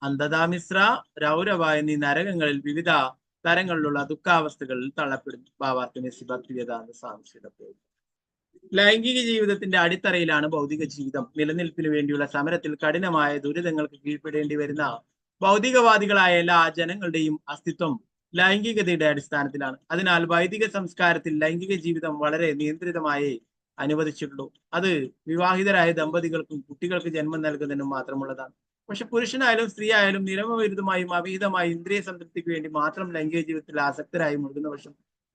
അന്ധതാമിശ്ര, രൗരവ എന്നീ നരകങ്ങളിൽ വിവിധ തരങ്ങളിലുള്ള ദുഃഖാവസ്ഥകളിൽ തള്ളപ്പെടുന്നു. ഭാവാർത്ഥം സാംസ്കൃത. ലൈംഗിക ജീവിതത്തിന്റെ അടിത്തറയിലാണ് ഭൗതിക ജീവിതം. നിലനിൽപ്പിന് വേണ്ടിയുള്ള സമരത്തിൽ കഠിനമായ ദുരിതങ്ങൾക്ക് കീഴ്പ്പെടേണ്ടി വരുന്ന ഭൗതികവാദികളായ എല്ലാ ജനങ്ങളുടെയും അസ്തിത്വം ലൈംഗികതയുടെ അടിസ്ഥാനത്തിലാണ്. അതിനാൽ വൈദിക സംസ്കാരത്തിൽ ലൈംഗിക ജീവിതം വളരെ നിയന്ത്രിതമായി അനുവദിച്ചിട്ടുള്ളൂ. അത് വിവാഹിതരായ ദമ്പതികൾക്കും കുട്ടികൾക്ക് ജന്മം നൽകുന്നതിനും മാത്രമുള്ളതാണ്. പക്ഷെ പുരുഷനായാലും സ്ത്രീ ആയാലും നിയമവിരുദ്ധമായും അവിഹിതമായും ഇന്ദ്രിയ സംതൃപ്തിക്ക് വേണ്ടി മാത്രം ലൈംഗിക ജീവിതത്തിൽ ആസക്തരായി മുഴുകുന്ന പക്ഷം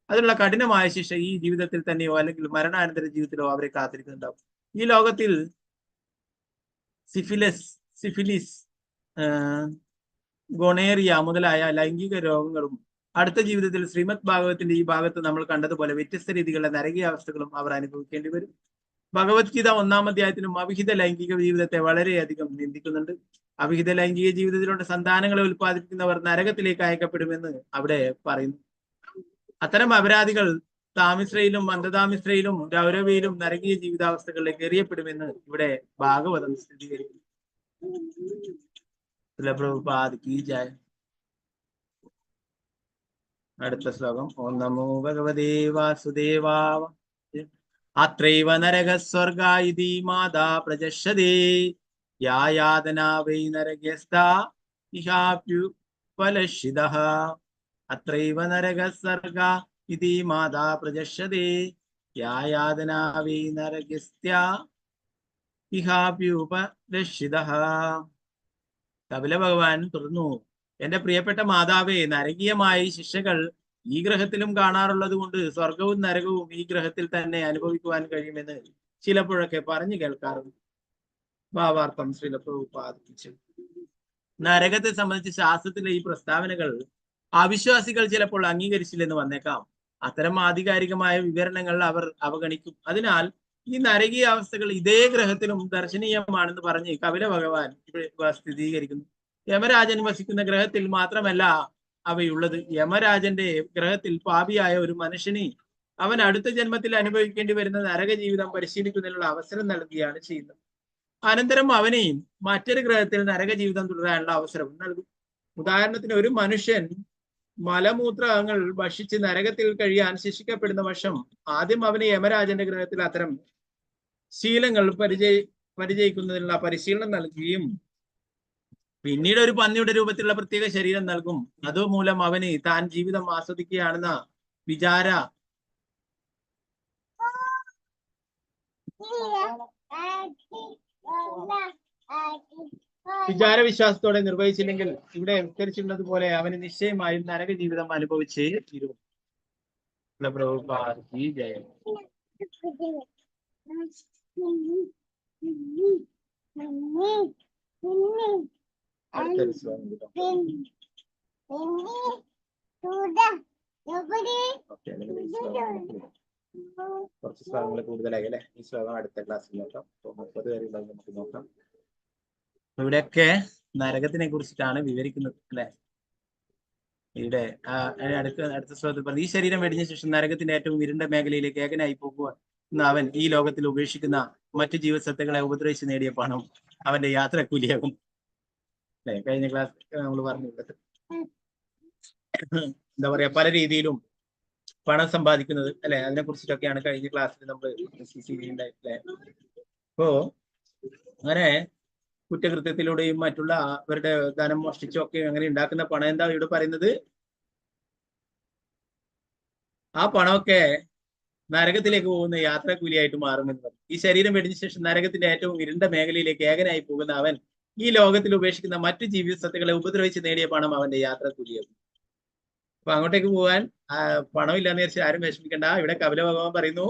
അതിനുള്ള കഠിനമായ ശിക്ഷ ഈ ജീവിതത്തിൽ തന്നെയോ അല്ലെങ്കിൽ മരണാനന്തര ജീവിതത്തിലോ അവരെ കാത്തിരിക്കുന്നുണ്ടാവും. ഈ ലോകത്തിൽ സിഫിലിസ്, ഗൊണേറിയ മുതലായ ലൈംഗിക രോഗങ്ങളും അടുത്ത ജീവിതത്തിൽ ശ്രീമദ് ഭാഗവത്തിന്റെ ഈ ഭാഗത്ത് നമ്മൾ കണ്ടതുപോലെ വ്യത്യസ്ത രീതികളുടെ നരകീയാവസ്ഥകളും അവർ അനുഭവിക്കേണ്ടി വരും. ഭഗവത്ഗീത 1-ാം അധ്യായത്തിലും അവിഹിത ലൈംഗിക ജീവിതത്തെ വളരെയധികം നിന്ദിക്കുന്നുണ്ട്. അവിഹിത ലൈംഗിക ജീവിതത്തിലൂടെ സന്താനങ്ങളെ ഉൽപ്പാദിപ്പിക്കുന്നവർ നരകത്തിലേക്ക് അയക്കപ്പെടുമെന്ന് അവിടെ പറയുന്നു. അത്തരം അപരാധികൾ താമിശ്രയിലും അന്ധതാമിശ്രയിലും രൗരവിയിലും നരകീയ ജീവിതാവസ്ഥകളിലേക്ക് എറിയപ്പെടുമെന്ന് ഇവിടെ ഭാഗവതം സ്ഥിരീകരിക്കുന്നു. അടുത്ത ശ്ലോകം. ഓം നമോ ഭഗവതേ വാസുദേവായ. അത്രൈവ നരക സ്വർഗ ഇതി മാതാ പ്രജശ്യതേ യാ യാതനാ വൈ നരകസ്താ ഇഹാപ്യുപലക്ഷിതഃ. അത്രൈവ നരക സ്വർഗ ഇതി മാതാ പ്രജശ്യതേ യാ യാതനാ വൈ നരകസ്ത്യാ ഇഹാപ്യുപലക്ഷിതഃ. കപില ഭഗവാൻ തുടർന്നു, എന്റെ പ്രിയപ്പെട്ട മാതാവേ, നരകീയമായ ശിക്ഷകൾ ഈ ഗ്രഹത്തിലും കാണാറുള്ളത് കൊണ്ട് സ്വർഗവും നരകവും ഈ ഗ്രഹത്തിൽ തന്നെ അനുഭവിക്കുവാൻ കഴിയുമെന്ന് ചിലപ്പോഴൊക്കെ പറഞ്ഞു കേൾക്കാറുണ്ട്. ഭാവാർത്ഥം ശ്രീല പ്രഭുപാദിച്ചു. നരകത്തെ സംബന്ധിച്ച് ശാസ്ത്രത്തിലെ ഈ പ്രസ്താവനകൾ അവിശ്വാസികൾ ചിലപ്പോൾ അംഗീകരിച്ചില്ലെന്ന് വന്നേക്കാം. അത്തരം ആധികാരികമായ വിവരണങ്ങൾ അവർ അവഗണിക്കും. അതിനാൽ ഈ നരകീയ അവസ്ഥകൾ ഇതേ ഗ്രഹത്തിലും ദർശനീയമാണെന്ന് പറഞ്ഞ് കപില ഭഗവാൻ ഇവിടെ സ്ഥിരീകരിക്കുന്നു. യമരാജൻ വസിക്കുന്ന ഗ്രഹത്തിൽ മാത്രമല്ല അവയുള്ളത്. യമരാജന്റെ ഗ്രഹത്തിൽ പാപിയായ ഒരു മനുഷ്യന് അവൻ അടുത്ത ജന്മത്തിൽ അനുഭവിക്കേണ്ടി വരുന്ന നരക ജീവിതം പരിശീലിക്കുന്നതിനുള്ള അവസരം നൽകുകയാണ് ചെയ്യുന്നത്. അനന്തരം അവനെയും മറ്റൊരു ഗ്രഹത്തിൽ നരക ജീവിതം തുടരാനുള്ള അവസരവും നൽകും. ഉദാഹരണത്തിന്, ഒരു മനുഷ്യൻ മലമൂത്രങ്ങൾ ഭക്ഷിച്ച് നരകത്തിൽ കഴിയാൻ ശിക്ഷിക്കപ്പെടുന്ന പക്ഷം ആദ്യം അവന് യമരാജന്റെ ഗ്രഹത്തിൽ അത്തരം ശീലങ്ങൾ പരിചയിക്കുന്നതിനുള്ള പരിശീലനം നൽകുകയും പിന്നീട് ഒരു പന്നിയുടെ രൂപത്തിലുള്ള പ്രത്യേക ശരീരം നൽകും. അതുമൂലം അവന് താൻ ജീവിതം ആസ്വദിക്കുകയാണെന്ന വിചാരവിശ്വാസത്തോടെ നിർവഹിച്ചില്ലെങ്കിൽ ഇവിടെ വിസ്തരിച്ചിട്ടുള്ളത് പോലെ അവന് നിശ്ചയമായും നരക ജീവിതം അനുഭവിച്ചേ തീരും. ജയം. കുറച്ച് ശ്ലോകങ്ങൾ കൂടുതലായി അല്ലെ. ഈ ശ്ലോകം അടുത്ത ക്ലാസ്സിൽ നോക്കാം. 30 വരെ നമുക്ക് നോക്കാം. ഇവിടെയൊക്കെ നരകത്തിനെ കുറിച്ചിട്ടാണ് വിവരിക്കുന്നത് അല്ലെ. ഇവിടെ അടുത്ത ശ്ലോകത്തിൽ പറഞ്ഞു, ഈ ശരീരം വെടിഞ്ഞ ശേഷം നരകത്തിന്റെ ഏറ്റവും ഇരുണ്ട മേഖലയിലേക്ക് ഏകനായി പോകുക എന്ന് അവൻ ഈ ലോകത്തിൽ ഉപേക്ഷിക്കുന്ന മറ്റു ജീവസത്തകളെ ഉപദ്രവിച്ച് നേടിയ പണം അവന്റെ യാത്രക്കൂലിയാകും അല്ലെ. കഴിഞ്ഞ ക്ലാസ് നമ്മൾ പറഞ്ഞിട്ടുണ്ട്. എന്താ പറയാ, പല രീതിയിലും പണം സമ്പാദിക്കുന്നത് അല്ലെ, അതിനെ കുറിച്ചിട്ടൊക്കെയാണ് കഴിഞ്ഞ ക്ലാസ്സിൽ നമ്മൾ ഉണ്ടായിട്ടില്ലേ. അപ്പോ അങ്ങനെ കുറ്റകൃത്യത്തിലൂടെയും മറ്റുള്ള അവരുടെ ധനം മോഷ്ടിച്ചൊക്കെ അങ്ങനെ ഉണ്ടാക്കുന്ന പണം എന്താ ഇവിടെ പറയുന്നത്, ആ പണമൊക്കെ നരകത്തിലേക്ക് പോകുന്ന യാത്രാക്കൂലിയായിട്ട് മാറുമെന്ന് പറയും. ഈ ശരീരം വെടിഞ്ഞ ശേഷം നരകത്തിന്റെ ഏറ്റവും ഇരുണ്ട മേഖലയിലേക്ക് ഏകനായി പോകുന്ന അവൻ ഈ ലോകത്തിൽ ഉപേക്ഷിക്കുന്ന മറ്റു ജീവിസത്തുക്കളെ ഉപദ്രവിച്ച് നേടിയ പണം അവന്റെ യാത്രാക്കൂലിയാകും. അപ്പൊ അങ്ങോട്ടേക്ക് പോകാൻ പണമില്ലാന്ന് വിചാരിച്ച് ആരും വിഷമിക്കണ്ട. ഇവിടെ കപില ഭഗവാൻ പറയുന്നു,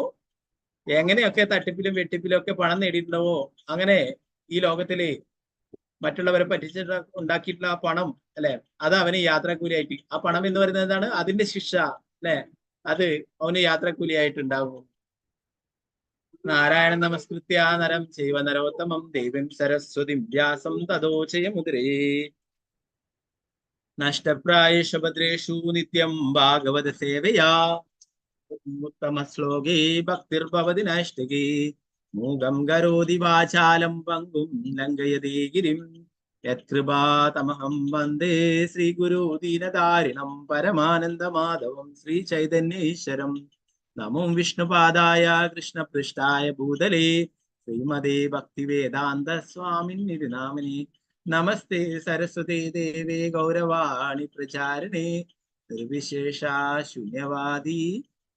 എങ്ങനെയൊക്കെ തട്ടിപ്പിലും വെട്ടിപ്പിലും ഒക്കെ പണം നേടിയിട്ടുണ്ടാവോ അങ്ങനെ ഈ ലോകത്തില് മറ്റുള്ളവരെ പറ്റിച്ചിട്ട് ഉണ്ടാക്കിയിട്ടുള്ള ആ പണം അല്ലെ, അത് അവന് യാത്രാക്കൂലിയായിട്ട്, ആ പണം എന്ന് പറയുന്നത് എന്താണ്, അതിന്റെ ശിക്ഷ അല്ലെ, അത് അവന് യാത്രാക്കൂലിയായിട്ട് ഉണ്ടാകും. നാരായണ നമസ്കൃത്യ നരം ചൈവ നരോത്തമം ദേവീം സരസ്വതി വ്യാസം തതോ ജയമുദ്രേ. നഷ്ടപ്രായേഷു ഭദ്രേഷു നിത്യം ഭാഗവത സേവയാ ഉത്തമ ശ്ലോകേ ഭക്തിർഭവതി നൈഷ്ഠികേ. മൂകം കരോതി വാചാലം പങ്കും ലംഘയതേ ഗിരിം യത്കൃപാതമഹം വന്ദേ ശ്രീഗുരു ദീനതാരിണം പരമാനന്ദമാധവം ശ്രീ ചൈതന്യേശ്വരം. നമോ വിഷ്ണുപാദായ കൃഷ്ണപൃഷ്ഠായ ഭൂതലേ ശ്രീമതേ ഭക്തിവേദാന്ത സ്വാമിന്നിതി നാമിനി. നമസ്തേ സരസ്വതേ ദേവേ ഗൗരവാണി പ്രചാരിണേ നിർവിശേഷ ശൂന്യവാദി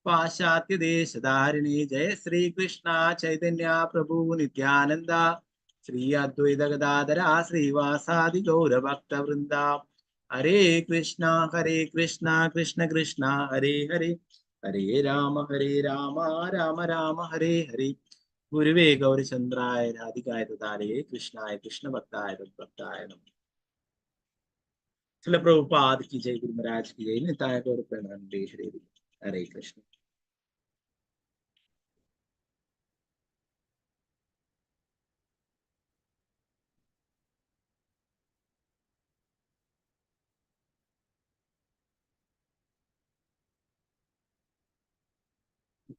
പാശ്ചാത്യദേശധാരിണി. ജയ ശ്രീകൃഷ്ണ ചൈതന്യ പ്രഭു നിത്യാനന്ദ ശ്രീ അദ്വൈത ഗദാധര ശ്രീവാസാദി ഗൗരഭക്തവൃന്ദ. ഹരേ കൃഷ്ണ കൃഷ്ണ കൃഷ്ണ ഹരേ ഹരേ, ഹരേ രാമ രാമ രാമ ഹരേ ഹരേ. ഗുരുവേ ഗൗരചന്ദ്രായ രാധികായ തഥാരേ കൃഷ്ണായ കൃഷ്ണഭക്തായ തദ്ഭക്തായ നമഃ. ശ്രീല പ്രഭുപാദ് की जय, गुरु महाराज की जय, निताय गौर प्रेमानंदे हरे हरे. कृष्ण.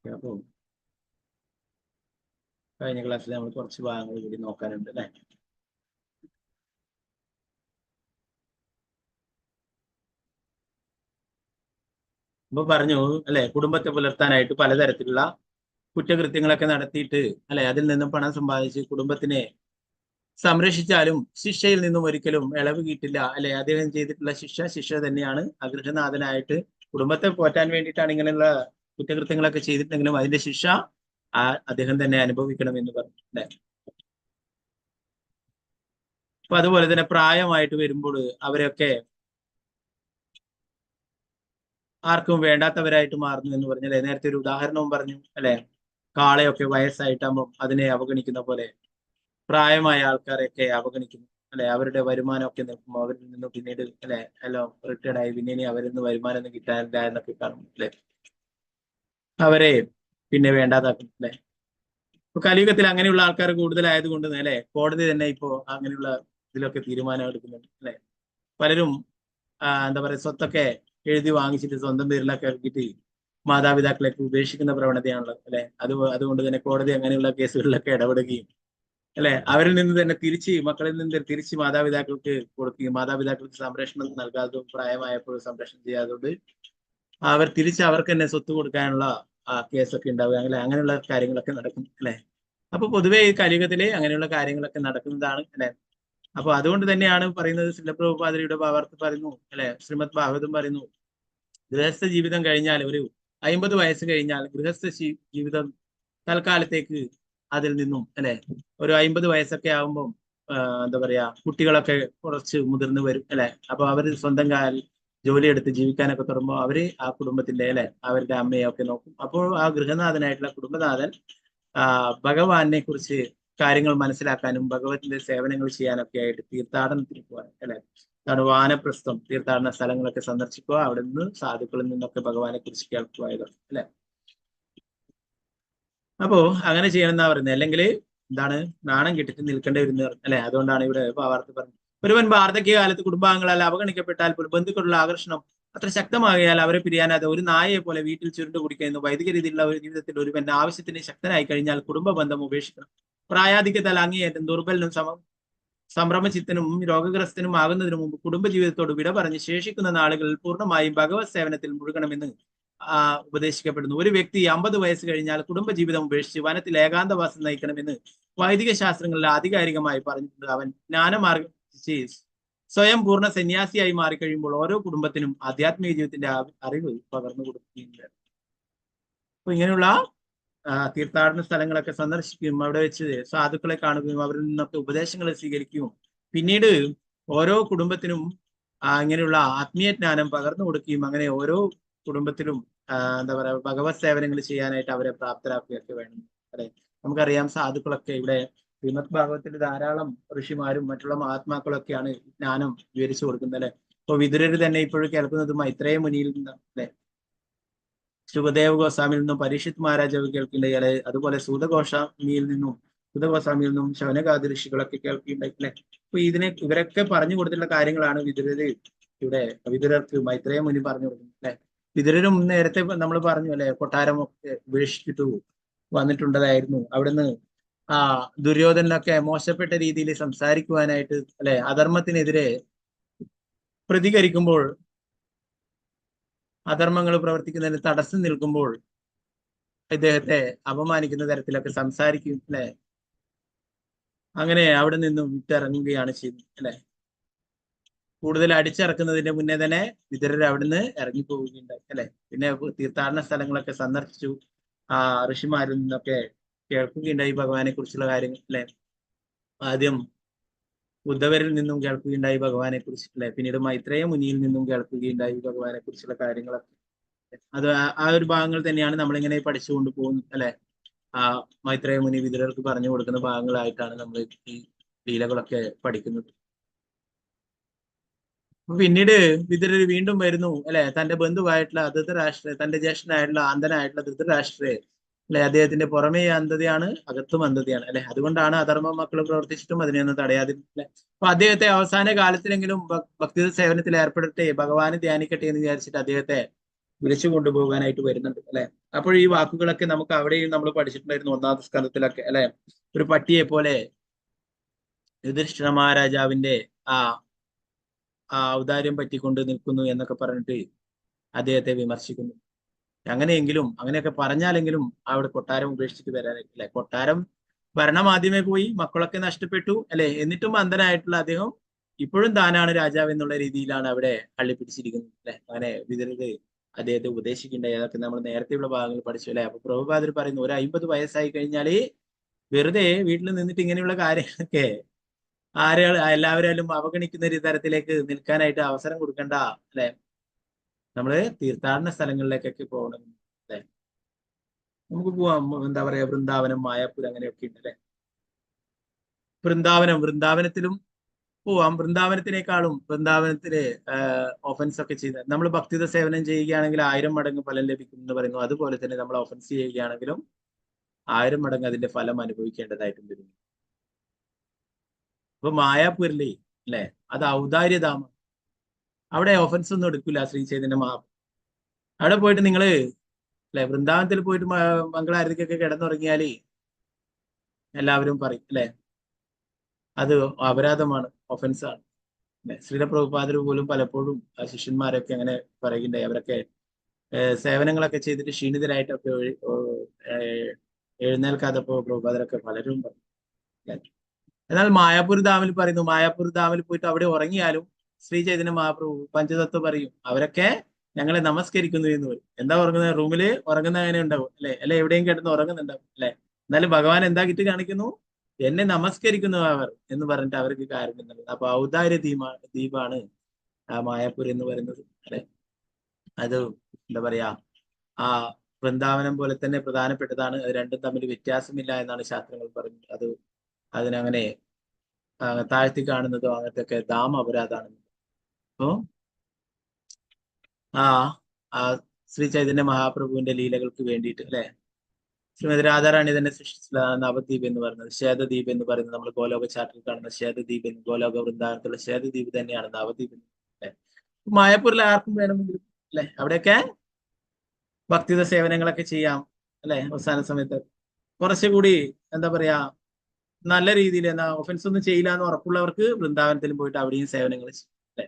അപ്പൊ കഴിഞ്ഞ ക്ലാസ്സിൽ നമ്മൾ കുറച്ച് ഭാഗങ്ങൾ കൂടി നോക്കാനുണ്ട് അല്ലെ. അപ്പൊ പറഞ്ഞു അല്ലെ, കുടുംബത്തെ പുലർത്താനായിട്ട് പലതരത്തിലുള്ള കുറ്റകൃത്യങ്ങളൊക്കെ നടത്തിയിട്ട് അല്ലെ, അതിൽ നിന്നും പണം സമ്പാദിച്ച് കുടുംബത്തിനെ സംരക്ഷിച്ചാലും ശിക്ഷയിൽ നിന്നും ഒരിക്കലും ഇളവ് കിട്ടില്ല അല്ലെ. അദ്ദേഹം ചെയ്തിട്ടുള്ള ശിക്ഷ തന്നെയാണ്. ഗൃഹനാഥനായിട്ട് കുടുംബത്തെ പോറ്റാൻ വേണ്ടിയിട്ടാണ് ഇങ്ങനെയുള്ള കുറ്റകൃത്യങ്ങളൊക്കെ ചെയ്തിട്ടുണ്ടെങ്കിലും അതിന്റെ ശിക്ഷ അദ്ദേഹം തന്നെ അനുഭവിക്കണം എന്ന് പറഞ്ഞു അല്ലെ. അപ്പൊ അതുപോലെ തന്നെ പ്രായമായിട്ട് വരുമ്പോൾ അവരൊക്കെ ആർക്കും വേണ്ടാത്തവരായിട്ട് മാറുന്നു എന്ന് പറഞ്ഞല്ലേ. നേരത്തെ ഒരു ഉദാഹരണവും പറഞ്ഞു അല്ലെ. കാളയൊക്കെ വയസ്സായിട്ടാകുമ്പോൾ അതിനെ അവഗണിക്കുന്ന പോലെ പ്രായമായ ആൾക്കാരെയൊക്കെ അവഗണിക്കുന്നു അല്ലെ. അവരുടെ വരുമാനമൊക്കെ നിൽക്കുമ്പോൾ അവരിൽ നിന്ന് പിന്നീട് അല്ലെ എല്ലാം റിട്ടയർഡ് ആയി പിന്നെ അവരിൽ നിന്ന് വരുമാനം ഒന്നും കിട്ടാനില്ല എന്നൊക്കെ കാണും അല്ലെ. അവരെ പിന്നെ വേണ്ടാതാക്കും അല്ലെ. ഇപ്പൊ കലിയുഗത്തിൽ അങ്ങനെയുള്ള ആൾക്കാർ കൂടുതലായത് കൊണ്ട് അല്ലെ, കോടതി തന്നെ ഇപ്പോ അങ്ങനെയുള്ള ഇതിലൊക്കെ തീരുമാനം എടുക്കുന്നുണ്ട് അല്ലെ. പലരും എന്താ പറയുക, സ്വത്തൊക്കെ എഴുതി വാങ്ങിച്ചിട്ട് സ്വന്തം പേരിലൊക്കെ ഇറക്കിയിട്ട് മാതാപിതാക്കളെയൊക്കെ ഉപേക്ഷിക്കുന്ന പ്രവണതയാണുള്ളത് അല്ലെ. അതുകൊണ്ട് തന്നെ കോടതി അങ്ങനെയുള്ള കേസുകളിലൊക്കെ ഇടപെടുകയും അല്ലെ, അവരിൽ നിന്ന് തന്നെ മക്കളിൽ നിന്ന് തിരിച്ച് മാതാപിതാക്കൾക്ക് കൊടുക്കുകയും മാതാപിതാക്കൾക്ക് സംരക്ഷണം നൽകാതെ പ്രായമായപ്പോൾ സംരക്ഷണം ചെയ്യാത്തതുകൊണ്ട് അവർക്ക് തന്നെ സ്വത്ത് കൊടുക്കാനുള്ള കേസൊക്കെ ഉണ്ടാവുക അങ്ങനെയുള്ള കാര്യങ്ങളൊക്കെ നടക്കും അല്ലെ. അപ്പൊ പൊതുവെ ഈ കലിയുഗത്തിലെ അങ്ങനെയുള്ള കാര്യങ്ങളൊക്കെ നടക്കുന്നതാണ് അല്ലെ. അപ്പൊ അതുകൊണ്ട് തന്നെയാണ് പറയുന്നത്, ശിലപ്രഭുപാദരിയുടെ ഭാവാർത്ഥ പറയുന്നു അല്ലെ, ശ്രീമദ് ഭാഗവതം പറയുന്നു, ഗൃഹസ്ഥ ജീവിതം കഴിഞ്ഞാൽ ഒരു 50 വയസ്സ് കഴിഞ്ഞാൽ ഗൃഹസ്ഥ ജീവിതം തൽക്കാലത്തേക്ക് അതിൽ നിന്നും അല്ലെ, ഒരു 50 വയസ്സൊക്കെ ആകുമ്പോൾ എന്താ പറയാ, കുട്ടികളൊക്കെ കുറച്ച് മുതിർന്നു വരും അല്ലെ. അപ്പൊ അവര് സ്വന്തം കാലിൽ ജോലിയെടുത്ത് ജീവിക്കാനൊക്കെ തുടങ്ങുമ്പോൾ അവര് ആ കുടുംബത്തിന്റെ അല്ലെ അവരുടെ അമ്മയൊക്കെ നോക്കും. അപ്പോൾ ആ ഗൃഹനാഥനായിട്ടുള്ള കുടുംബനാഥൻ ഭഗവാനെ കുറിച്ച് കാര്യങ്ങൾ മനസ്സിലാക്കാനും ഭഗവത്തിന്റെ സേവനങ്ങൾ ചെയ്യാനൊക്കെ ആയിട്ട് തീർത്ഥാടനത്തിന് പോകാൻ അല്ലെ, വാനപ്രസ്ഥം തീർത്ഥാടന സ്ഥലങ്ങളൊക്കെ സന്ദർശിക്കുക, അവിടെ നിന്ന് സാധുക്കളിൽ നിന്നൊക്കെ ഭഗവാനെ കുറിച്ച് കേൾക്കുവായത് അല്ലെ. അപ്പോ അങ്ങനെ ചെയ്യണമെന്നാ പറയുന്നത്. അല്ലെങ്കിൽ എന്താണ്, നാണം കെട്ടിട്ട് നിൽക്കേണ്ടി വരുന്നത് അല്ലെ. അതുകൊണ്ടാണ് ഇവിടെ ഭാവാർത്ഥ പറഞ്ഞത്, ഒരുവൻ വാർദ്ധക്യകാലത്ത് കുടുംബാംഗങ്ങളാൽ അവഗണിക്കപ്പെട്ടാൽ പോലും ബന്ധുക്കളുടെ ആകർഷണം അത്ര ശക്തമാകിയാൽ അവരെ പിരിയാനാതെ ഒരു നായയെ പോലെ വീട്ടിൽ ചുരുണ്ടു കുടിക്കുന്നു. വൈദിക രീതിയിലുള്ള ഒരു ജീവിതത്തിൽ ഒരുവൻ ആവശ്യത്തിന് ശക്തനായി കഴിഞ്ഞാൽ കുടുംബ ബന്ധം ഉപേക്ഷിക്കണം. പ്രായാധിക്യത്താൽ അങ്ങേയറ്റം ദുർബലനും സംഭ്രമചിത്തനും രോഗഗ്രസ്തനും ആകുന്നതിനു മുമ്പ് കുടുംബജീവിതത്തോട് വിട പറഞ്ഞ് ശേഷിക്കുന്ന നാളുകളിൽ പൂർണ്ണമായും ഭഗവത് സേവനത്തിൽ മുഴുകണമെന്ന് ഉപദേശിക്കപ്പെടുന്നു. ഒരു വ്യക്തി 50 വയസ്സ് കഴിഞ്ഞാൽ കുടുംബജീവിതം ഉപേക്ഷിച്ച് വനത്തിൽ ഏകാന്തവാസം നയിക്കണമെന്ന് വൈദിക ശാസ്ത്രങ്ങളിൽ ആധികാരികമായി പറഞ്ഞിട്ടുണ്ട്. അവൻ ജ്ഞാനമാർഗം സ്വയം പൂർണ്ണ സന്യാസിയായി മാറിക്കഴിയുമ്പോൾ ഓരോ കുടുംബത്തിനും ആധ്യാത്മിക ജീവിതത്തിന്റെ അറിവ് പകർന്നു കൊടുക്കുകയുണ്ട്. അപ്പൊ ഇങ്ങനെയുള്ള തീർത്ഥാടന സ്ഥലങ്ങളൊക്കെ സന്ദർശിക്കുകയും അവിടെ വെച്ച് സാധുക്കളെ കാണുകയും അവരിൽ നിന്നൊക്കെ ഉപദേശങ്ങൾ സ്വീകരിക്കുകയും പിന്നീട് ഓരോ കുടുംബത്തിനും ഇങ്ങനെയുള്ള ആത്മീയ ജ്ഞാനം പകർന്നു കൊടുക്കുകയും അങ്ങനെ ഓരോ കുടുംബത്തിലും എന്താ പറയുക ഭഗവത് സേവനങ്ങൾ ചെയ്യാനായിട്ട് അവരെ പ്രാപ്തരാക്കുകയൊക്കെ വേണം അല്ലെ. നമുക്കറിയാം സാധുക്കളൊക്കെ ഇവിടെ ശ്രീമദ് ഭാഗവത്തിൽ ധാരാളം ഋഷിമാരും മറ്റുള്ള മഹാത്മാക്കളൊക്കെയാണ് ജ്ഞാനം വിവരിച്ചു കൊടുക്കുന്നത് അല്ലെ. ഇപ്പൊ വിതുരര് തന്നെ ഇപ്പോഴും കേൾക്കുന്നത് മൈത്രേയ മുനിയിൽ നിന്നാണ് അല്ലെ. സുഖദേവ് ഗോസ്വാമിയിൽ നിന്നും പരീക്ഷിത് മഹാരാജാവ് കേൾക്കുകയുണ്ടായി. അതുപോലെ സൂതഗോസ്വാമിയിൽ നിന്നും ശവനകാദി ഋഷികളൊക്കെ കേൾക്കുകയുണ്ടായി അല്ലെ. അപ്പൊ ഇവരൊക്കെ പറഞ്ഞു കൊടുത്തിട്ടുള്ള കാര്യങ്ങളാണ് വിതുരർക്ക് മൈത്രേയ മുനി പറഞ്ഞു കൊടുക്കുന്നത് അല്ലെ. വിതുരരും നേരത്തെ നമ്മൾ പറഞ്ഞു അല്ലെ, കൊട്ടാരമൊക്കെ ഉപേക്ഷിച്ചിട്ട് വന്നിട്ടുണ്ടതായിരുന്നു. അവിടുന്ന് ദുര്യോധനൊക്കെ മോശപ്പെട്ട രീതിയിൽ സംസാരിക്കുവാനായിട്ട് അല്ലെ, അധർമ്മത്തിനെതിരെ പ്രതികരിക്കുമ്പോൾ, അധർമ്മങ്ങൾ പ്രവർത്തിക്കുന്നതിന് തടസ്സം നിൽക്കുമ്പോൾ ഇദ്ദേഹത്തെ അപമാനിക്കുന്ന തരത്തിലൊക്കെ സംസാരിക്കും അല്ലെ. അങ്ങനെ അവിടെ നിന്നും വിട്ടിറങ്ങുകയാണ് ചെയ്യുന്നത് അല്ലെ. കൂടുതൽ അടിച്ചിറക്കുന്നതിന്റെ മുന്നേ തന്നെ വിതുരർ അവിടുന്ന് ഇറങ്ങിപ്പോവുകയുണ്ടായി അല്ലെ. പിന്നെ തീർത്ഥാടന സ്ഥലങ്ങളൊക്കെ സന്ദർശിച്ചു, ഋഷിമാരിൽ നിന്നൊക്കെ കേൾക്കുകയുണ്ടായി ഭഗവാനെ കുറിച്ചുള്ള കാര്യങ്ങൾ അല്ലെ. ആദ്യം ഉദ്ധവരിൽ നിന്നും കേൾക്കുകയുണ്ടായി ഭഗവാനെ കുറിച്ചിട്ടുള്ള, പിന്നീട് മൈത്രേയ മുനിയിൽ നിന്നും കേൾക്കുകയുണ്ടായി ഭഗവാനെ കുറിച്ചുള്ള കാര്യങ്ങളൊക്കെ. അത് ആ ഒരു ഭാഗങ്ങൾ തന്നെയാണ് നമ്മളിങ്ങനെ പഠിച്ചുകൊണ്ട് പോകുന്നത് അല്ലെ. മൈത്രേയ മുനി വിതുരർക്ക് പറഞ്ഞു കൊടുക്കുന്ന ഭാഗങ്ങളായിട്ടാണ് നമ്മൾ ഈ ലീലകളൊക്കെ പഠിക്കുന്നത്. പിന്നീട് വിതുരർ വീണ്ടും വരുന്നു അല്ലെ, തന്റെ ബന്ധുവായിട്ടുള്ള ധൃതരാഷ്ട്രയെ, തന്റെ ജ്യേഷ്ഠനായിട്ടുള്ള അന്ധനായിട്ടുള്ള ധൃതരാഷ്ട്രയെ അല്ലെ, അദ്ദേഹത്തിന്റെ പുറമേ അന്ധതയാണ് അകത്തും അന്ധതയാണ് അല്ലെ. അതുകൊണ്ടാണ് അധർമ്മ മക്കൾ പ്രവർത്തിച്ചിട്ടും അതിനെയൊന്നും തടയാതിരിക്കില്ല. അപ്പൊ അദ്ദേഹത്തെ അവസാന കാലത്തിലെങ്കിലും ഭക്തി സേവനത്തിൽ ഏർപ്പെടട്ടെ, ഭഗവാനെ ധ്യാനിക്കട്ടെ എന്ന് വിചാരിച്ചിട്ട് അദ്ദേഹത്തെ വിളിച്ചു കൊണ്ടുപോകാനായിട്ട് വരുന്നുണ്ട് അല്ലെ. അപ്പോൾ ഈ വാക്കുകളൊക്കെ നമുക്ക് അവിടെയും നമ്മൾ പഠിച്ചിട്ടുണ്ടായിരുന്നു 1-ാമത്തെ സ്കന്ധത്തിലൊക്കെ അല്ലെ. ഒരു പട്ടിയെ പോലെ യുധിഷ്ഠിര മഹാരാജാവിന്റെ ആ ഔദാര്യം പറ്റിക്കൊണ്ട് നിൽക്കുന്നു എന്നൊക്കെ പറഞ്ഞിട്ട് അദ്ദേഹത്തെ വിമർശിക്കുന്നു. അങ്ങനെയെങ്കിലും അങ്ങനെയൊക്കെ പറഞ്ഞാലെങ്കിലും അവിടെ കൊട്ടാരം ഉപേക്ഷിച്ചിട്ട് വരാനായിട്ട് അല്ലെ. കൊട്ടാരം ഭരണം ആദ്യമേ പോയി, മക്കളൊക്കെ നഷ്ടപ്പെട്ടു അല്ലെ. എന്നിട്ടും അന്ധനായിട്ടുള്ള അദ്ദേഹം ഇപ്പോഴും താനാണ് രാജാവ് എന്നുള്ള രീതിയിലാണ് അവിടെ അള്ളിപ്പിടിച്ചിരിക്കുന്നത് അല്ലെ. അങ്ങനെ വിതരത് അദ്ദേഹത്തെ ഉപദേശിക്കേണ്ട ഏതൊക്കെ നമ്മൾ നേരത്തെയുള്ള ഭാഗങ്ങൾ പഠിച്ചു അല്ലെ. അപ്പൊ പ്രഭുപാദർ പറയുന്നു, ഒരു 50 വയസ്സായി കഴിഞ്ഞാല് വെറുതെ വീട്ടിൽ നിന്നിട്ട് ഇങ്ങനെയുള്ള കാര്യങ്ങളൊക്കെ എല്ലാവരും അവഗണിക്കുന്ന ഒരു തരത്തിലേക്ക് നിൽക്കാനായിട്ട് അവസരം കൊടുക്കണ്ട അല്ലെ. നമ്മള് തീർത്ഥാടന സ്ഥലങ്ങളിലേക്കൊക്കെ പോകണം അല്ലെ. നമുക്ക് പോവാം, എന്താ പറയാ, വൃന്ദാവനം, മായാപൂർ അങ്ങനെയൊക്കെ ഉണ്ട് അല്ലെ. വൃന്ദാവനത്തിലും പോവാം. വൃന്ദാവനത്തില് ഒഫൻസ് ഒക്കെ ചെയ്ത് നമ്മൾ ഭക്തിത സേവനം ചെയ്യുകയാണെങ്കിൽ 1000 മടങ്ങ് ഫലം ലഭിക്കും എന്ന് പറയുന്നു. അതുപോലെ തന്നെ നമ്മൾ ഒഫൻസ് ചെയ്യുകയാണെങ്കിലും 1000 മടങ്ങ് അതിന്റെ ഫലം അനുഭവിക്കേണ്ടതായിട്ടും വരുന്നു. അപ്പൊ മായാപൂരിലെ അല്ലെ, അത് ഔദാര്യധാമം. അവിടെ ഒഫൻസ് ഒന്നും എടുക്കില്ല ശ്രീ ചൈതന്യ മഹാപ്രഭു. അവിടെ പോയിട്ട് നിങ്ങള് അല്ലെ, വൃന്ദാവനത്തിൽ പോയിട്ട് മംഗളാരതിക്കൊക്കെ കിടന്നുറങ്ങിയാല് എല്ലാവരും പറയും അല്ലെ, അത് അപരാധമാണ്, ഒഫൻസാണ് അല്ലെ. ശ്രീല പ്രഭുപാദർ പോലും പലപ്പോഴും ശിഷ്യന്മാരൊക്കെ അങ്ങനെ പറയുകയുണ്ടായി. അവരൊക്കെ സേവനങ്ങളൊക്കെ ചെയ്തിട്ട് ക്ഷീണിതരായിട്ടൊക്കെ എഴുന്നേൽക്കാത്തപ്പോ പ്രഭുപാദരൊക്കെ പലരും പറയും. എന്നാൽ മായാപൂർ ധാമിൽ പറയുന്നു, മായാപൂർ ധാമിൽ പോയിട്ട് അവിടെ ഉറങ്ങിയാലും ശ്രീ ചൈതന്യ മഹാപ്രഭു പഞ്ചതത്വം പറയും, അവരൊക്കെ ഞങ്ങളെ നമസ്കരിക്കുന്നു എന്ന് പറയും. എന്താ ഉറങ്ങുന്നത്? റൂമില് ഉറങ്ങുന്ന അങ്ങനെ ഉണ്ടാവും അല്ലെ എവിടെയും കിടന്ന് ഉറങ്ങുന്നുണ്ടാവും അല്ലെ. എന്നാലും ഭഗവാൻ എന്താക്കിട്ട് കാണിക്കുന്നു? എന്നെ നമസ്കരിക്കുന്നു അവർ എന്ന് പറഞ്ഞിട്ട് അവർക്ക് കാര്യം. അപ്പൊ ഔദാര്യ ദ്വീപാണ് മായാപൂർ എന്ന് പറയുന്നത് അല്ലെ. അത് എന്താ പറയാ, ആ വൃന്ദാവനം പോലെ തന്നെ പ്രധാനപ്പെട്ടതാണ്. അത് രണ്ടും തമ്മിൽ വ്യത്യാസമില്ല എന്നാണ് ശാസ്ത്രങ്ങൾ പറയുന്നത്. അതിനങ്ങനെ താഴ്ത്തി കാണുന്നതോ അങ്ങനത്തെ ഒക്കെ അപരാധാണ്. അപ്പോ ആ ശ്രീ ചൈതന്യ മഹാപ്രഭുവിന്റെ ലീലകൾക്ക് വേണ്ടിയിട്ട് അല്ലെ, ശ്രീമതി രാധാറാണി തന്നെ സൃഷ്ടിച്ചതാണ് നവദ്വീപ് എന്ന് പറയുന്നത്. ശ്വേതദ്വീപ് എന്ന് പറയുന്നത് നമ്മൾ ഗോലോക ചാർട്ടിൽ കാണുന്ന ശ്വേതദ്വീപ്, ഗോലോക വൃന്ദാവനത്തിലുള്ള ശ്വേതദ്വീപ് തന്നെയാണ് നവദ്വീപ് അല്ലെ. മായാപൂരിൽ ആർക്കും വേണമെങ്കിലും അല്ലെ അവിടെയൊക്കെ ഭക്തിത സേവനങ്ങളൊക്കെ ചെയ്യാം അല്ലെ. അവസാന സമയത്ത് കുറച്ചുകൂടി എന്താ പറയാ, നല്ല രീതിയിൽ എന്നാ ഒഫൻസ് ഒന്നും ചെയ്യില്ല എന്ന് ഉറപ്പുള്ളവർക്ക് വൃന്ദാവനത്തിലും പോയിട്ട് അവിടെയും സേവനങ്ങൾ ചെയ്യും അല്ലെ.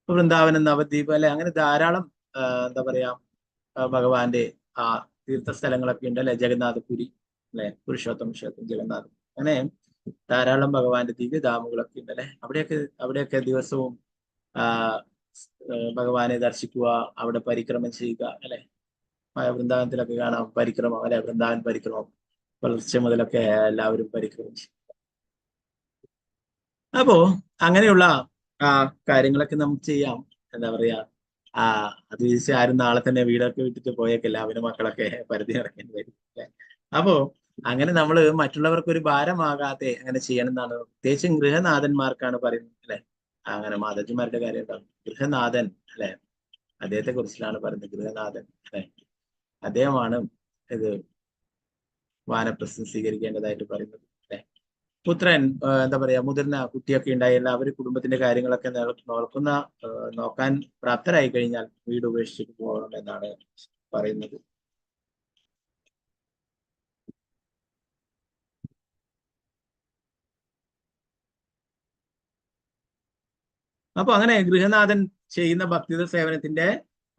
വൃന്ദാവനം, നവദ്വീപ് അല്ലെ, അങ്ങനെ ധാരാളം എന്താ പറയാ ഭഗവാന്റെ ആ തീർത്ഥ സ്ഥലങ്ങളൊക്കെ ഉണ്ട് അല്ലെ. ജഗന്നാഥപുരി അല്ലെ, പുരുഷോത്തം ക്ഷേത്രം, ജഗന്നാഥം, അങ്ങനെ ധാരാളം ഭഗവാന്റെ ദിവ്യധാമുകളൊക്കെ ഉണ്ട് അല്ലെ. അവിടെയൊക്കെ ദിവസവും ഭഗവാനെ ദർശിക്കുക, അവിടെ പരിക്രമം ചെയ്യുക അല്ലെ. വൃന്ദാവനത്തിലൊക്കെ കാണാം പരിക്രമം അല്ലെ, വൃന്ദാവൻ പരിക്രമം പുലർച്ചെ മുതലൊക്കെ എല്ലാവരും പരിക്രമം ചെയ്യും. അപ്പോ അങ്ങനെയുള്ള കാര്യങ്ങളൊക്കെ നമുക്ക് ചെയ്യാം. എന്താ പറയാ, അത് ചോദിച്ചാൽ ആരും നാളെ തന്നെ വീടൊക്കെ വിട്ടിട്ട് പോയേക്കില്ല, അവന് മക്കളൊക്കെ പരിധി നടക്കേണ്ടി വരും അല്ലെ. അപ്പോ അങ്ങനെ നമ്മൾ മറ്റുള്ളവർക്ക് ഒരു ഭാരമാകാതെ അങ്ങനെ ചെയ്യണം എന്നാണ് പ്രത്യേകിച്ചും ഗൃഹനാഥന്മാർക്കാണ് പറയുന്നത് അല്ലെ. അങ്ങനെ മാതാജിമാരുടെ കാര്യം ഉണ്ടാവും. ഗൃഹനാഥൻ അല്ലെ, അദ്ദേഹത്തെ കുറിച്ചിട്ടാണ് പറയുന്നത്. ഗൃഹനാഥൻ അല്ലെ, അദ്ദേഹമാണ് ഇത് വാനപ്രസ്ഥം സ്വീകരിക്കേണ്ടതായിട്ട് പറയുന്നത് അല്ലെ. പുത്രൻ എന്താ പറയാ, മുതിർന്ന കുട്ടിയൊക്കെ ഉണ്ടായാൽ അവർ കുടുംബത്തിന്റെ കാര്യങ്ങളൊക്കെ നോക്കാൻ പ്രാപ്തരായി കഴിഞ്ഞാൽ വീട് ഉപേക്ഷിച്ചിട്ട് പോകണം എന്നാണ് പറയുന്നത്. അപ്പൊ അങ്ങനെ ഗൃഹനാഥൻ ചെയ്യുന്ന ഭക്തിത സേവനത്തിന്റെ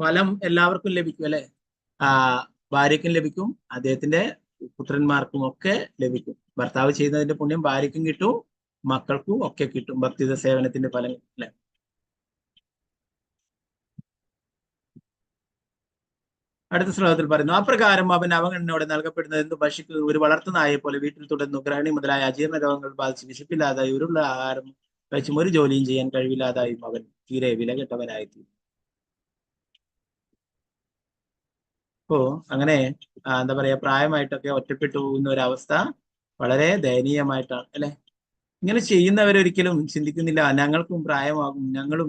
ഫലം എല്ലാവർക്കും ലഭിക്കും അല്ലെ. ഭാര്യയ്ക്കും ലഭിക്കും, അദ്ദേഹത്തിന്റെ പുത്രന്മാർക്കും ഒക്കെ ലഭിക്കും. ഭർത്താവ് ചെയ്യുന്നതിന്റെ പുണ്യം ഭാര്യയ്ക്കും കിട്ടും, മക്കൾക്കും ഒക്കെ കിട്ടും ഭക്തിത സേവനത്തിന്റെ ഫലം അല്ലെ. അടുത്ത ശ്ലോകത്തിൽ പറയുന്നു, അപ്രകാരം അവൻ അവഗണനയോടെ നൽകപ്പെടുന്നത് എന്ത് ഭക്ഷിക്കുക ഒരു വളർത്തുനായെ പോലെ വീട്ടിൽ തുടർന്നു. ഗ്രഹണി മുതലായ അജീർണ രോഗങ്ങൾ ബാധിച്ച് വിശപ്പില്ലാതായി ഉരുള്ള ആഹാരം കഴിച്ചും ഒരു ജോലിയും ചെയ്യാൻ കഴിവില്ലാതായും അവൻ തീരെ വിലകെട്ടവനായി. അപ്പോ അങ്ങനെ എന്താ പറയാ, പ്രായമായിട്ടൊക്കെ ഒറ്റപ്പെട്ടു പോകുന്ന ഒരവസ്ഥ വളരെ ദയനീയമായിട്ടാണ് അല്ലെ. ഇങ്ങനെ ചെയ്യുന്നവരൊരിക്കലും ചിന്തിക്കുന്നില്ല ഞങ്ങൾക്കും പ്രായമാകും, ഞങ്ങളും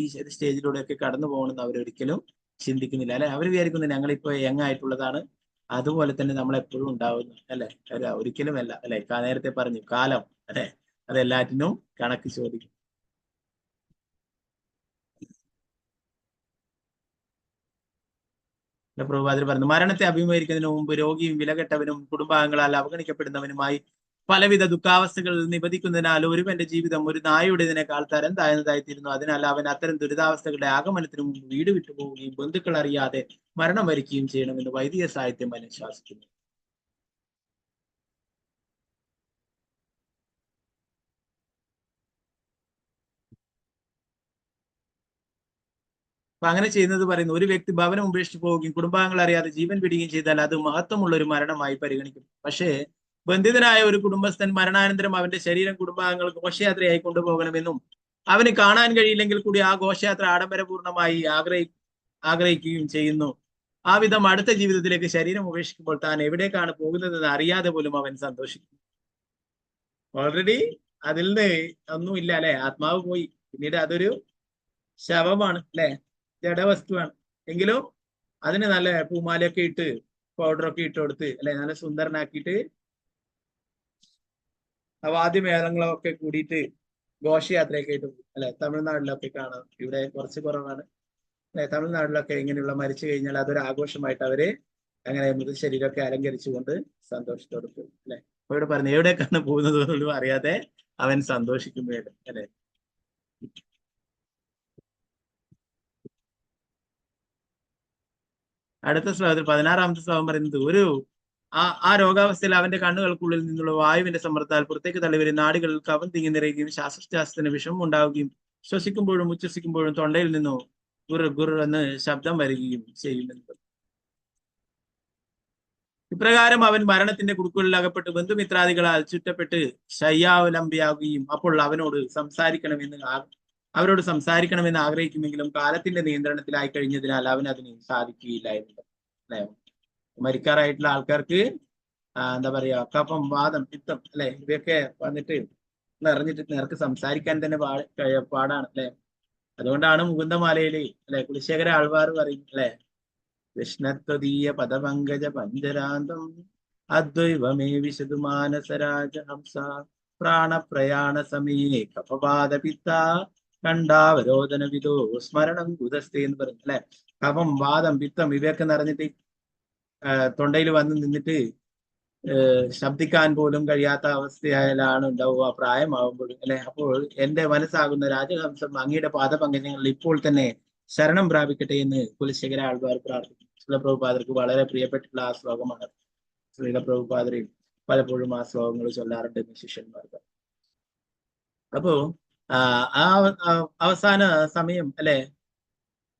ഈ സ്റ്റേജിലൂടെയൊക്കെ കടന്നു പോകണമെന്ന് അവരൊരിക്കലും ചിന്തിക്കുന്നില്ല അല്ലെ. അവർ വിചാരിക്കുന്നു ഞങ്ങളിപ്പോ യങ് ആയിട്ടുള്ളതാണ്, അതുപോലെ തന്നെ നമ്മളെപ്പോഴും ഉണ്ടാവുന്നു അല്ലെ. ഒരിക്കലും അല്ല അല്ലെ. നേരത്തെ പറഞ്ഞു കാലം അല്ലെ, അതെല്ലാറ്റിനും കണക്ക് ചോദിക്കും. പ്രഭുപാദർ പറഞ്ഞു, മരണത്തെ അഭിമുഖീകരിക്കുന്നതിന് മുമ്പ് രോഗിയും വിലകെട്ടവനും കുടുംബാംഗങ്ങളാൽ അവഗണിക്കപ്പെടുന്നവനുമായി പലവിധ ദുഃഖാവസ്ഥകൾ നിബദിക്കുന്നതിനാൽ ഒരുവന്റെ ജീവിതം ഒരു നായുടേതിനേക്കാൾ തരം താഴ്ന്നതായിത്തീരുന്നു. അതിനാൽ അവൻ അത്തരം ദുരിതാവസ്ഥകളുടെ ആഗമനത്തിന് മുമ്പ് വീട് വിട്ടുപോവുകയും ബന്ധുക്കൾ അറിയാതെ മരണം വരിക്കുകയും ചെയ്യണമെന്ന് വൈദിക സാഹിത്യം അനുശാസിക്കുന്നു. അപ്പൊ അങ്ങനെ ചെയ്യുന്നത് പറയുന്നു, ഒരു വ്യക്തി ഭവനം ഉപേക്ഷിച്ച് പോവുകയും കുടുംബാംഗങ്ങൾ അറിയാതെ ജീവൻ വിടുകയും ചെയ്താൽ അത് മഹത്വമുള്ള ഒരു മരണമായി പരിഗണിക്കും. പക്ഷേ ബന്ധിതനായ ഒരു കുടുംബസ്ഥൻ മരണാനന്തരം അവന്റെ ശരീരം കുടുംബാംഗങ്ങൾ ഘോഷയാത്രയായി കൊണ്ടുപോകണമെന്നും അവന് കാണാൻ കഴിയില്ലെങ്കിൽ കൂടി ആ ഘോഷയാത്ര ആഡംബരപൂർണമായി ആഗ്രഹിക്കുകയും ചെയ്യുന്നു. ആ വിധം അടുത്ത ജീവിതത്തിലേക്ക് ശരീരം ഉപേക്ഷിക്കുമ്പോൾ താൻ എവിടേക്കാണ് പോകുന്നതെന്ന് അറിയാതെ പോലും അവൻ സന്തോഷിക്കും. ഓൾറെഡി അതിൽ നിന്ന് ഒന്നുമില്ല അല്ലെ, ആത്മാവ് പോയി, പിന്നീട് അതൊരു ശവമാണ് അല്ലെ, ജഡവസ്തുവാണ്. എങ്കിലും അതിന് നല്ല പൂമാലയൊക്കെ ഇട്ട് പൗഡറൊക്കെ ഇട്ട് കൊടുത്ത് അല്ലെ, നല്ല സുന്ദരനാക്കിയിട്ട് വാദ്യമേളങ്ങളൊക്കെ കൂടിയിട്ട് ഘോഷയാത്രയൊക്കെ ആയിട്ട് അല്ലെ. തമിഴ്നാട്ടിലൊക്കെ കാണാം, ഇവിടെ കുറച്ച് കുറവാണ് അല്ലെ. തമിഴ്നാട്ടിലൊക്കെ ഇങ്ങനെയുള്ള മരിച്ചു കഴിഞ്ഞാൽ അതൊരു ആഘോഷമായിട്ട് അവര് അങ്ങനെ മൃതശരീരമൊക്കെ അലങ്കരിച്ചുകൊണ്ട് സന്തോഷത്തോടെ പോകും അല്ലെ. അപ്പൊ ഇവിടെ പറഞ്ഞു, എവിടേക്കാണ് പോകുന്നത് പോലും അറിയാതെ അവൻ സന്തോഷിക്കുമ്പോൾ അല്ലെ. അടുത്ത ശ്ലോകത്തിൽ 16ാമത്തെ ശ്ലോകം പറയുന്നത്, ആ രോഗാവസ്ഥയിൽ അവന്റെ കണ്ണുകൾക്കുള്ളിൽ നിന്നുള്ള വായുവിന്റെ സമ്മർദ്ദത്താൽ പുറത്തേക്ക് തള്ളിവരും നാടുകളിൽ കവം തിങ്ങി നിറയുകയും ശ്വാസോച്ഛ്വാസത്തിന് വിഷമം ഉണ്ടാവുകയും ശ്വസിക്കുമ്പോഴും ഉച്ഛസിക്കുമ്പോഴും തൊണ്ടയിൽ നിന്നോ ഗുർ എന്ന് ശബ്ദം വരികയും ചെയ്യുമെന്ന്. ഇപ്രകാരം അവൻ മരണത്തിന്റെ കുടുക്കുകളിൽ അകപ്പെട്ട് ബന്ധുമിത്രാദികളാൽ ചുറ്റപ്പെട്ട് ശയ്യാവലംബിയാകുകയും അപ്പോൾ അവരോട് സംസാരിക്കണമെന്ന് ആഗ്രഹിക്കുമെങ്കിലും കാലത്തിന്റെ നിയന്ത്രണത്തിലായി കഴിഞ്ഞതിനാൽ അവൻ അതിന് സാധിക്കുകയില്ലായിരുന്നു. അല്ലെ, മരിക്കാറായിട്ടുള്ള ആൾക്കാർക്ക് എന്താ പറയാ, കഫം, വാദം, പിത്തം അല്ലെ, ഇവയൊക്കെ വന്നിട്ട് നിറഞ്ഞിട്ട് നേർക്ക് സംസാരിക്കാൻ തന്നെ പാടാണ് അല്ലെ. അതുകൊണ്ടാണ് മുകുന്ദമാലയില് അല്ലെ കുലശേഖര ആൾവാർ പറയും അല്ലെ, കൃഷ്ണത്വദീയ പദപങ്കജ പഞ്ചരാന്തം അദ്വൈവമേ വിശദു മാനസരാജ ഹംസ പ്രാണപ്രയാണ സമയേ കഫപാദ പിത്ത കണ്ടാവരോധന വിദോ സ്മരണം കുതസ്തേ എന്ന് പറയും അല്ലെ. കഫം, വാദം, പിത്തം ഇവയൊക്കെ നിറഞ്ഞിട്ട് തൊണ്ടയിൽ വന്ന് നിന്നിട്ട് ശബ്ദിക്കാൻ പോലും കഴിയാത്ത അവസ്ഥയിലാണ് ഉണ്ടാവുക പ്രായമാകുമ്പോഴും അല്ലെ. അപ്പോൾ എന്റെ മനസ്സാകുന്ന രാജഹംസം അങ്ങയുടെ പാദപങ്കജങ്ങളിൽ ഇപ്പോൾ തന്നെ ശരണം പ്രാപിക്കട്ടെ എന്ന് കുലശേഖര ആൾവാർ പ്രാർത്ഥിക്കും. ശ്രീലപ്രഭുപാദർക്ക് വളരെ പ്രിയപ്പെട്ടുള്ള ആ ശ്ലോകമാണ്. ശ്രീലപ്രഭുപാദരെയും പലപ്പോഴും ആ ശ്ലോകങ്ങൾ ചൊല്ലാറുണ്ട് ശിഷ്യന്മാർക്ക്. അപ്പോ ആ അവസാന സമയം അല്ലെ,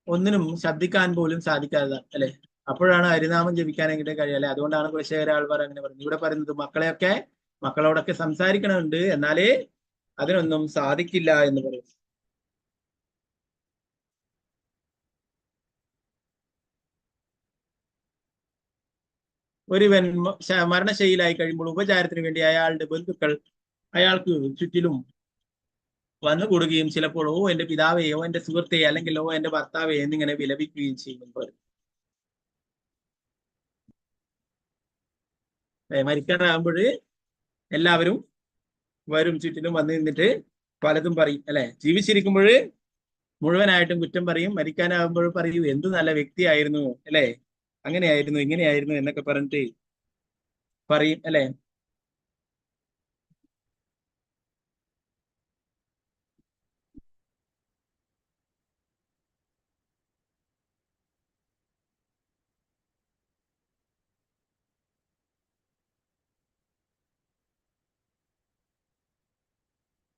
ഒന്നിനും ശബ്ദിക്കാൻ പോലും സാധിക്കാതെ അല്ലെ, അപ്പോഴാണ് ഹരിനാമം ജപിക്കാനെങ്കിലും കഴിയും അല്ലെ. അതുകൊണ്ടാണ് കുലശേഖര ആൾവാർ അങ്ങനെ പറയുന്നത്. ഇവിടെ പറയുന്നത് മക്കളോടൊക്കെ സംസാരിക്കണമുണ്ട്, എന്നാലേ അതിനൊന്നും സാധിക്കില്ല എന്ന് പറയും. ഒരുവൻ മരണശൈലിയായി കഴിയുമ്പോൾ ഉപചാരത്തിന് വേണ്ടി അയാളുടെ ബന്ധുക്കൾ അയാൾക്ക് ചുറ്റിലും വന്നുകൂടുകയും ചിലപ്പോൾ ഓ എന്റെ പിതാവേ, ഓ എന്റെ സുഹൃത്തെ, അല്ലെങ്കിൽ ഓ എന്റെ ഭർത്താവേ എന്നിങ്ങനെ വിലപിക്കുകയും ചെയ്യുമ്പോൾ മരിക്കാറാകുമ്പോൾ എല്ലാവരും വരും, ചുറ്റിലും വന്നു നിന്നിട്ട് പലതും പറയും അല്ലെ. ജീവിച്ചിരിക്കുമ്പോൾ മുഴുവനായിട്ടും കുറ്റം പറയും, മരിക്കാനാകുമ്പോൾ പറയൂ എന്ത് നല്ല വ്യക്തിയായിരുന്നു അല്ലെ, അങ്ങനെയായിരുന്നു ഇങ്ങനെയായിരുന്നു എന്നൊക്കെ പറഞ്ഞിട്ട് പറയും അല്ലെ.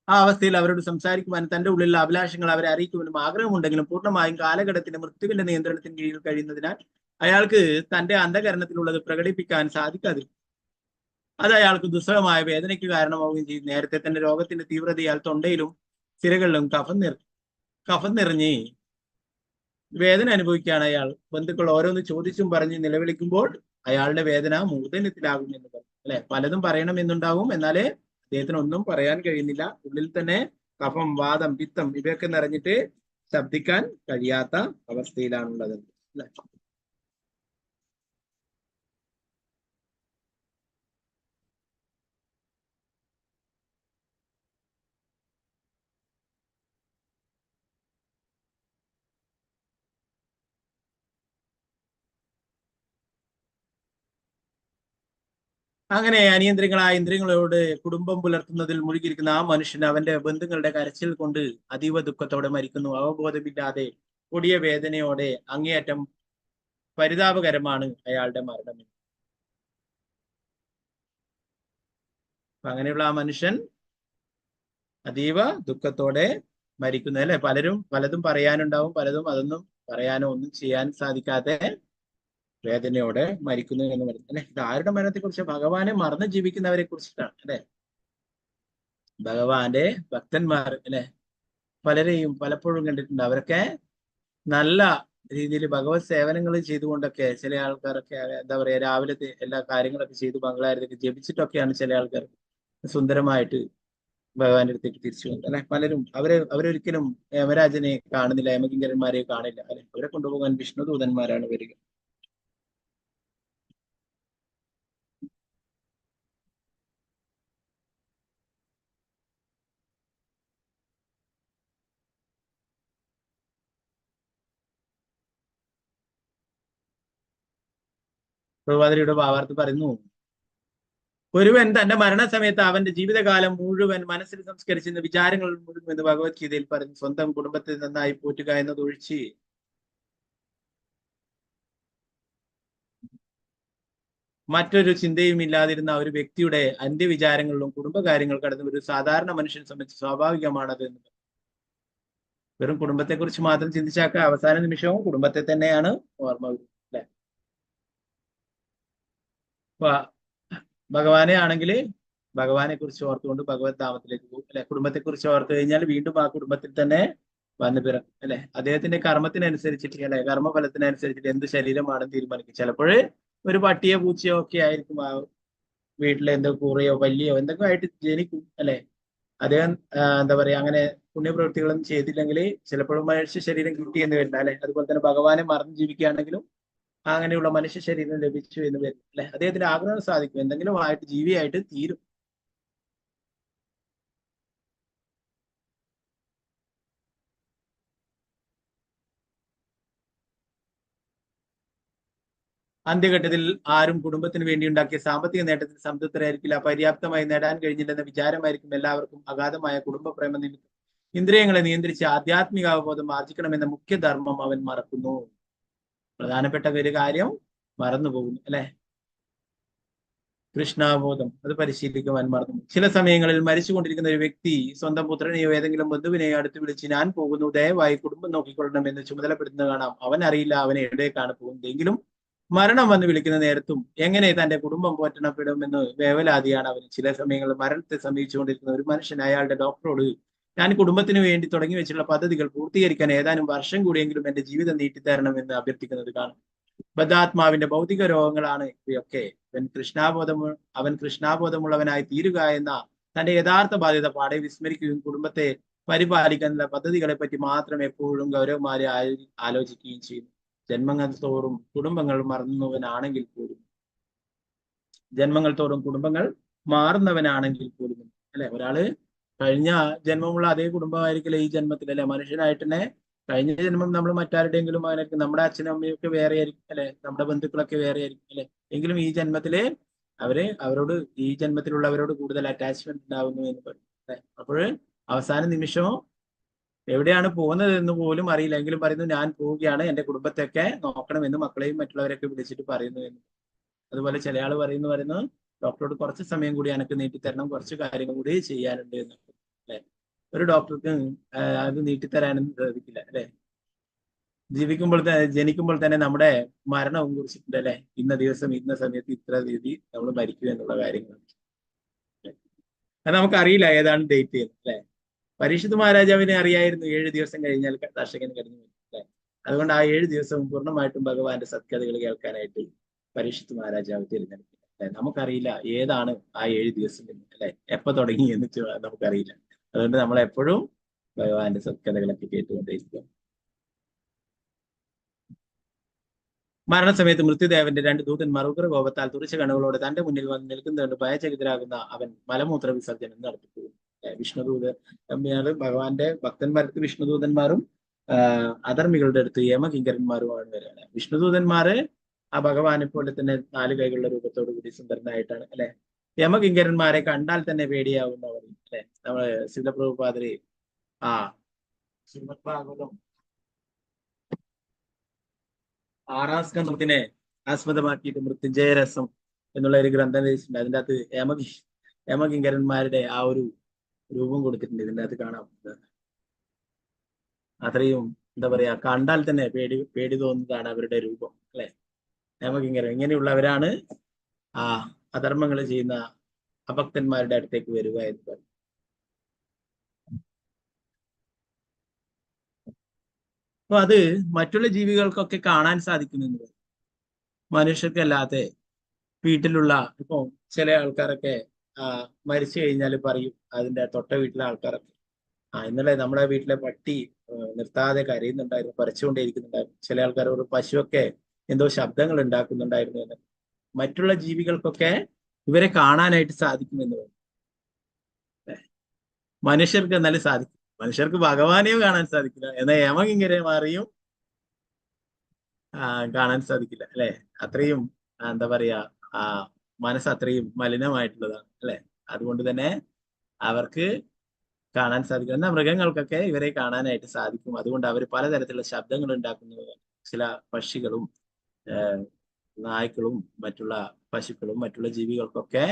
ആ അവസ്ഥയിൽ അവരോട് സംസാരിക്കുവാനും തന്റെ ഉള്ളിലുള്ള അഭിലാഷങ്ങൾ അവരെ അറിയിക്കുവാനും ആഗ്രഹമുണ്ടെങ്കിലും പൂർണ്ണമായും കാലഘട്ടത്തിന്റെ മൃത്യുവിന്റെ നിയന്ത്രണത്തിന് കീഴിൽ കഴിയുന്നതിനാൽ അയാൾക്ക് തന്റെ അന്ധകരണത്തിലുള്ളത് പ്രകടിപ്പിക്കാൻ സാധിക്കാതിരിക്കും. അത് അയാൾക്ക് ദുസ്സഹമായ വേദനയ്ക്ക് കാരണമാവുകയും ചെയ്യും. നേരത്തെ തന്നെ രോഗത്തിന്റെ തീവ്രതയാൽ തൊണ്ടയിലും സിരകളിലും കഫം നിറഞ്ഞ് വേദന അനുഭവിക്കുകയാണ് അയാൾ. ബന്ധുക്കൾ ഓരോന്ന് ചോദിച്ചും പറഞ്ഞ് നിലവിളിക്കുമ്പോൾ അയാളുടെ വേദന മൂർധന്യത്തിലാകും എന്ന് പറയും അല്ലെ. പലതും പറയണമെന്നുണ്ടാവും, എന്നാലേ അദ്ദേഹത്തിന് ഒന്നും പറയാൻ കഴിയുന്നില്ല. ഉള്ളിൽ തന്നെ കഫം, വാദം, പിത്തം ഇവയൊക്കെ നിറഞ്ഞിട്ട് ശബ്ദിക്കാൻ കഴിയാത്ത അവസ്ഥയിലാണുള്ളത് അല്ലെ. അങ്ങനെ അനിയന്ത്രികളായ ഇന്ദ്രിയങ്ങളോട് കുടുംബം പുലർത്തുന്നതിൽ മുഴുകിയിരിക്കുന്ന ആ മനുഷ്യൻ അവന്റെ ബന്ധുക്കളുടെ കരച്ചിൽ കൊണ്ട് അതീവ ദുഃഖത്തോടെ മരിക്കുന്നു. അവബോധമില്ലാതെ കൊടിയ വേദനയോടെ അങ്ങേയറ്റം പരിതാപകരമാണ് അയാളുടെ മരണം. അപ്പൊ അങ്ങനെയുള്ള ആ മനുഷ്യൻ അതീവ ദുഃഖത്തോടെ മരിക്കുന്നു. അല്ലെ, പലതും പറയാനുണ്ടാവും, പലതും അതൊന്നും പറയാനോ ഒന്നും ചെയ്യാൻ സാധിക്കാതെ വേദനയോടെ മരിക്കുന്നു എന്ന് പറയുന്നത്. അല്ലെ, ഇത് ആരുടെ മരണത്തെ കുറിച്ച്? ഭഗവാനെ മറന്ന് ജീവിക്കുന്നവരെ കുറിച്ചിട്ടാണ്. അല്ലെ, ഭഗവാന്റെ ഭക്തന്മാർ അല്ലെ പലരെയും പലപ്പോഴും കണ്ടിട്ടുണ്ട്. അവരൊക്കെ നല്ല രീതിയിൽ ഭഗവത് സേവനങ്ങൾ ചെയ്തുകൊണ്ടൊക്കെ ചില ആൾക്കാരൊക്കെ എന്താ പറയാ രാവിലത്തെ എല്ലാ കാര്യങ്ങളൊക്കെ ചെയ്ത് ബംഗ്ലാരൊക്കെ ജപിച്ചിട്ടൊക്കെയാണ് ചില ആൾക്കാർ സുന്ദരമായിട്ട് ഭഗവാന്റെ അടുത്തേക്ക് തിരിച്ചു വന്നത്. അല്ലെ, പലരും അവരൊരിക്കലും യമരാജനെ കാണുന്നില്ല, യമകിങ്കരന്മാരെ കാണില്ല. അല്ലെ, അവരെ കൊണ്ടുപോകാൻ വിഷ്ണുദൂതന്മാരാണ് വരിക. പ്രഭാതരിയുടെ ഭാവാർത്ഥ പറയുന്നു, ഒരുവൻ തന്റെ മരണസമയത്ത് അവന്റെ ജീവിതകാലം മുഴുവൻ മനസ്സിൽ സംസ്കരിച്ചിരുന്ന വിചാരങ്ങൾ മുഴുവൻ എന്ന് ഭഗവത്ഗീതയിൽ പറഞ്ഞു. സ്വന്തം കുടുംബത്തെ നന്നായി പോറ്റുക എന്നതൊഴിച്ച് മറ്റൊരു ചിന്തയും ഇല്ലാതിരുന്ന ഒരു വ്യക്തിയുടെ അന്ത്യവിചാരങ്ങളിലും കുടുംബകാര്യങ്ങൾ കടന്ന് ഒരു സാധാരണ മനുഷ്യനെ സംബന്ധിച്ച് സ്വാഭാവികമാണത് എന്ന്. വെറും കുടുംബത്തെക്കുറിച്ച് മാത്രം ചിന്തിച്ചാക്ക അവസാന നിമിഷവും കുടുംബത്തെ തന്നെയാണ് ഓർമ്മ വരുന്നത്. അല്ലെ, ഭഗവാനെ ആണെങ്കിൽ ഭഗവാനെ കുറിച്ച് ഓർത്തുകൊണ്ട് ഭഗവത് ധാമത്തിലേക്ക് പോകും. അല്ലെ, കുടുംബത്തെ കുറിച്ച് ഓർത്തു കഴിഞ്ഞാൽ വീണ്ടും ആ കുടുംബത്തിൽ തന്നെ വന്നു പിറക്കും. അല്ലെ, അദ്ദേഹത്തിന്റെ കർമ്മത്തിനനുസരിച്ചിട്ട് അല്ലെ കർമ്മഫലത്തിനനുസരിച്ചിട്ട് എന്ത് ശരീരമാണെന്ന് തീരുമാനിക്കും. ചിലപ്പോൾ ഒരു പട്ടിയോ പൂച്ചയോ ഒക്കെ ആയിരിക്കും ആ വീട്ടിലെ എന്തോ കൂറയോ പല്ലിയോ എന്തൊക്കെ ആയിട്ട് ജനിക്കും. അല്ലെ, അദ്ദേഹം എന്താ പറയാ അങ്ങനെ പുണ്യപ്രവൃത്തികളൊന്നും ചെയ്തില്ലെങ്കിൽ ചിലപ്പോഴും മനുഷ്യ ശരീരം കിട്ടിയെന്ന് വരില്ല. അല്ലെ, അതുപോലെ തന്നെ ഭഗവാനെ മറന്നു ജീവിക്കുകയാണെങ്കിലും അങ്ങനെയുള്ള മനുഷ്യ ശരീരം ലഭിച്ചു എന്ന് വരും. അല്ലെ, അദ്ദേഹത്തിന്റെ ആഗ്രഹം സാധിക്കും, എന്തെങ്കിലും ആയിട്ട് ജീവിയായിട്ട് തീരും. അന്ത്യഘട്ടത്തിൽ ആരും കുടുംബത്തിന് വേണ്ടി ഉണ്ടാക്കിയ സാമ്പത്തിക നേട്ടത്തിൽ സംതൃപ്തരായിരിക്കില്ല. പര്യാപ്തമായി നേടാൻ കഴിഞ്ഞില്ലെന്ന വിചാരമായിരിക്കും എല്ലാവർക്കും. അഗാധമായ കുടുംബ പ്രേമ നിമിത്തം ഇന്ദ്രിയങ്ങളെ നിയന്ത്രിച്ച് ആധ്യാത്മിക അവബോധം ആർജിക്കണമെന്ന മുഖ്യധർമ്മം അവൻ മറക്കുന്നു. പ്രധാനപ്പെട്ട ഒരു കാര്യം മറന്നു പോകുന്നു. അല്ലെ, കൃഷ്ണാബോധം അത് പരിശീലിക്കുവാൻ മറന്നു. ചില സമയങ്ങളിൽ മരിച്ചുകൊണ്ടിരിക്കുന്ന ഒരു വ്യക്തി സ്വന്തം പുത്രനെയോ ഏതെങ്കിലും ബന്ധുവിനെയോ അടുത്ത് വിളിച്ച് ഞാൻ പോകുന്നു, ദയവായി കുടുംബം നോക്കിക്കൊള്ളണം എന്ന് ചുമതലപ്പെടുത്തുന്നത് കാണാം. അവൻ അറിയില്ല അവൻ എവിടേക്കാണ് പോകുന്നത്. എങ്കിലും മരണം വന്ന് വിളിക്കുന്ന നേരത്തും എങ്ങനെ തന്റെ കുടുംബം പോറ്റണപ്പെടുമെന്ന് വേവലാതിയാണ് അവന്. ചില സമയങ്ങളിൽ മരണത്തെ സമീപിച്ചുകൊണ്ടിരിക്കുന്ന ഒരു മനുഷ്യൻ അയാളുടെ ഡോക്ടറോട് ഞാൻ കുടുംബത്തിന് വേണ്ടി തുടങ്ങി വെച്ചുള്ള പദ്ധതികൾ പൂർത്തീകരിക്കാൻ ഏതാനും വർഷം കൂടിയെങ്കിലും എന്റെ ജീവിതം നീട്ടിത്തരണമെന്ന് അഭ്യർത്ഥിക്കുന്നത് കാണും. ബദ്ധാത്മാവിന്റെ ഭൗതിക രോഗങ്ങളാണ് ഇവയൊക്കെ. അവൻ കൃഷ്ണാബോധമുള്ളവനായി തീരുക എന്ന തന്റെ യഥാർത്ഥ ബാധ്യത പാടെ വിസ്മരിക്കുകയും കുടുംബത്തെ പരിപാലിക്കാനുള്ള പദ്ധതികളെ പറ്റി മാത്രം എപ്പോഴും ഗൗരവമായി ആലോചിക്കുകയും ചെയ്യുന്നു. ജന്മങ്ങൾ തോറും കുടുംബങ്ങൾ മറന്നവനാണെങ്കിൽ പോലും കുടുംബങ്ങൾ മാറുന്നവനാണെങ്കിൽ പോലും അല്ലെ, ഒരാള് കഴിഞ്ഞ ജന്മമുള്ള അതേ കുടുംബമായിരിക്കില്ല ഈ ജന്മത്തിൽ. അല്ലെ, മനുഷ്യനായിട്ട് തന്നെ കഴിഞ്ഞ ജന്മം നമ്മൾ മറ്റാരുടെയെങ്കിലും അവനൊക്കെ നമ്മുടെ അച്ഛനും അമ്മയൊക്കെ വേറെ ആയിരിക്കും. അല്ലെ, നമ്മുടെ ബന്ധുക്കളൊക്കെ വേറെ ആയിരിക്കും. അല്ലെ, എങ്കിലും ഈ ജന്മത്തില് ഈ ജന്മത്തിലുള്ളവരോട് കൂടുതൽ അറ്റാച്ച്മെന്റ് ഉണ്ടാവുന്നു എന്ന് പറയും. അല്ലെ, അപ്പോൾ അവസാന നിമിഷം എവിടെയാണ് പോകുന്നത് എന്ന് പോലും അറിയില്ല, എങ്കിലും പറയുന്നു ഞാൻ പോവുകയാണ്, എന്റെ കുടുംബത്തെയൊക്കെ നോക്കണമെന്ന് മക്കളെയും മറ്റുള്ളവരൊക്കെ വിളിച്ചിട്ട് പറയുന്നു എന്ന്. അതുപോലെ ചില ആള് പറയുന്നു ഡോക്ടറോട് കുറച്ച് സമയം കൂടി എനിക്ക് നീട്ടിത്തരണം, കുറച്ച് കാര്യങ്ങൾ കൂടി ചെയ്യാനുണ്ട് എന്ന്. അല്ലെ, ഒരു ഡോക്ടർക്ക് അത് നീട്ടിത്തരാനൊന്നും സാധിക്കില്ല. അല്ലെ, ജനിക്കുമ്പോൾ തന്നെ നമ്മുടെ മരണവും കുറിച്ചിട്ടുണ്ട്. അല്ലെ, ഇന്ന ദിവസം ഇന്ന സമയത്ത് ഇത്ര തീയതി നമ്മൾ മരിക്കുക എന്നുള്ള കാര്യങ്ങൾ അത് നമുക്കറിയില്ല ഏതാണ് ഡേറ്റ് എന്ന്. അല്ലെ, പരീക്ഷിത് മഹാരാജാവിനെ അറിയായിരുന്നു 7 ദിവസം കഴിഞ്ഞാൽ ദർശകൻ കഴിഞ്ഞു. അല്ലെ, അതുകൊണ്ട് ആ 7 ദിവസവും പൂർണ്ണമായിട്ടും ഭഗവാന്റെ സത്കഥകൾ കേൾക്കാനായിട്ട് പരീക്ഷിത് മഹാരാജാവ് തിരഞ്ഞെടുക്കില്ല. അല്ലെ, നമുക്കറിയില്ല ഏതാണ് ആ 7 ദിവസം എന്ന്. അല്ലെ, എപ്പോ തുടങ്ങി എന്ന് നമുക്കറിയില്ല. അതുകൊണ്ട് നമ്മൾ എപ്പോഴും ഭഗവാന്റെ സത്കഥകളൊക്കെ കേട്ടുകൊണ്ടേയിരിക്കും. മരണസമയത്ത് മൃത്യുദേവന്റെ 2 ദൂതന്മാർ ഉഗ്രകോപത്താൽ തുറിച്ച കണ്ണുകളോട് തന്റെ മുന്നിൽ വന്ന് നിൽക്കുന്നതുകൊണ്ട് ഭയചകിതരാകുന്ന അവൻ മലമൂത്ര വിസർജനം നടത്തിപ്പോകും. ഭഗവാന്റെ ഭക്തന്മാർക്ക് വിഷ്ണുദൂതന്മാരും അധർമ്മികളുടെ അടുത്ത് യമകിങ്കരന്മാരുമാണ് വരികയാണ്. വിഷ്ണുദൂതന്മാര് ആ ഭഗവാനെ പോലെ തന്നെ 4 കൈകളുടെ രൂപത്തോടു കൂടി സുന്ദരനായിട്ടാണ് അല്ലെ. യമകിങ്കരന്മാരെ കണ്ടാൽ തന്നെ പേടിയാവുന്ന പറയും അല്ലെ. നമ്മള് ശിവപ്രഭുപാദര് ആ ശ്രീമദ് ഭാഗവതം 6ാം സ്കന്ധത്തിനെ ആസ്പദമാക്കിയിട്ട് മൃത്യുഞ്ജയ രസം എന്നുള്ള ഒരു ഗ്രന്ഥം രചിച്ചിട്ടുണ്ട്. അതിൻ്റെ അകത്ത് യമകിങ്കരന്മാരുടെ ആ ഒരു രൂപം കൊടുത്തിട്ടുണ്ട്. ഇതിൻ്റെ അകത്ത് കാണാം. അത്രയും എന്താ പറയാ, കണ്ടാൽ തന്നെ പേടി തോന്നുന്നതാണ് അവരുടെ രൂപം അല്ലെ. യമകിങ്കരൻ ഇങ്ങനെയുള്ളവരാണ് ആ അധർമ്മങ്ങൾ ചെയ്യുന്ന അഭക്തന്മാരുടെ അടുത്തേക്ക് വരിക എന്ന് പറയും. അപ്പൊ അത് മറ്റുള്ള ജീവികൾക്കൊക്കെ കാണാൻ സാധിക്കുമെന്ന്. മനുഷ്യർക്കല്ലാതെ വീട്ടിലുള്ള ഇപ്പൊ ചില ആൾക്കാരൊക്കെ മരിച്ചു കഴിഞ്ഞാൽ പറയും അതിന്റെ തൊട്ട വീട്ടിലെ ആൾക്കാരൊക്കെ ഇന്നലെ നമ്മുടെ വീട്ടിലെ പട്ടി നിർത്താതെ കരയുന്നുണ്ടായിരുന്നു, പറിച്ചുകൊണ്ടേയിരിക്കുന്നുണ്ടായിരുന്നു. ചില ആൾക്കാർ ഒരു പശുവൊക്കെ എന്തോ ശബ്ദങ്ങൾ ഉണ്ടാക്കുന്നുണ്ടായിരുന്നു എന്ന്. മറ്റുള്ള ജീവികൾക്കൊക്കെ ഇവരെ കാണാനായിട്ട് സാധിക്കുമെന്ന് പറയും. മനുഷ്യർക്ക് എന്നാലും സാധിക്കും. മനുഷ്യർക്ക് ഭഗവാനെയും കാണാൻ സാധിക്കില്ല, എന്നാൽ യമകിങ്കരന്മാരെയും കാണാൻ സാധിക്കില്ല അല്ലെ. അത്രയും എന്താ പറയാ മനസ്സ് അത്രയും മലിനമായിട്ടുള്ളതാണ് അല്ലെ. അതുകൊണ്ട് തന്നെ അവർക്ക് കാണാൻ സാധിക്കും. എന്നാൽ മൃഗങ്ങൾക്കൊക്കെ ഇവരെ കാണാനായിട്ട് സാധിക്കും. അതുകൊണ്ട് അവർ പലതരത്തിലുള്ള ശബ്ദങ്ങൾ ഉണ്ടാക്കുന്നത്. ചില പക്ഷികളും നായ്ക്കളും മറ്റുള്ള പശുക്കളും മറ്റുള്ള ജീവികൾക്കൊക്കെ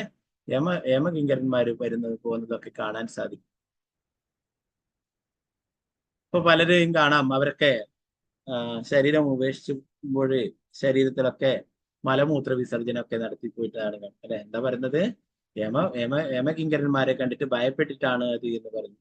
യമകിങ്കരന്മാർ വരുന്നത് പോകുന്നതൊക്കെ കാണാൻ സാധിക്കും. ഇപ്പൊ പലരെയും കാണാം, അവരൊക്കെ ശരീരം ഉപേക്ഷിക്കുമ്പോൾ ശരീരത്തിലൊക്കെ മലമൂത്ര വിസർജനമൊക്കെ നടത്തി പോയിട്ടാണ് അല്ലെ. എന്താ പറയുന്നത്, യമകിങ്കരന്മാരെ കണ്ടിട്ട് ഭയപ്പെട്ടിട്ടാണ് അത് എന്ന് പറഞ്ഞു.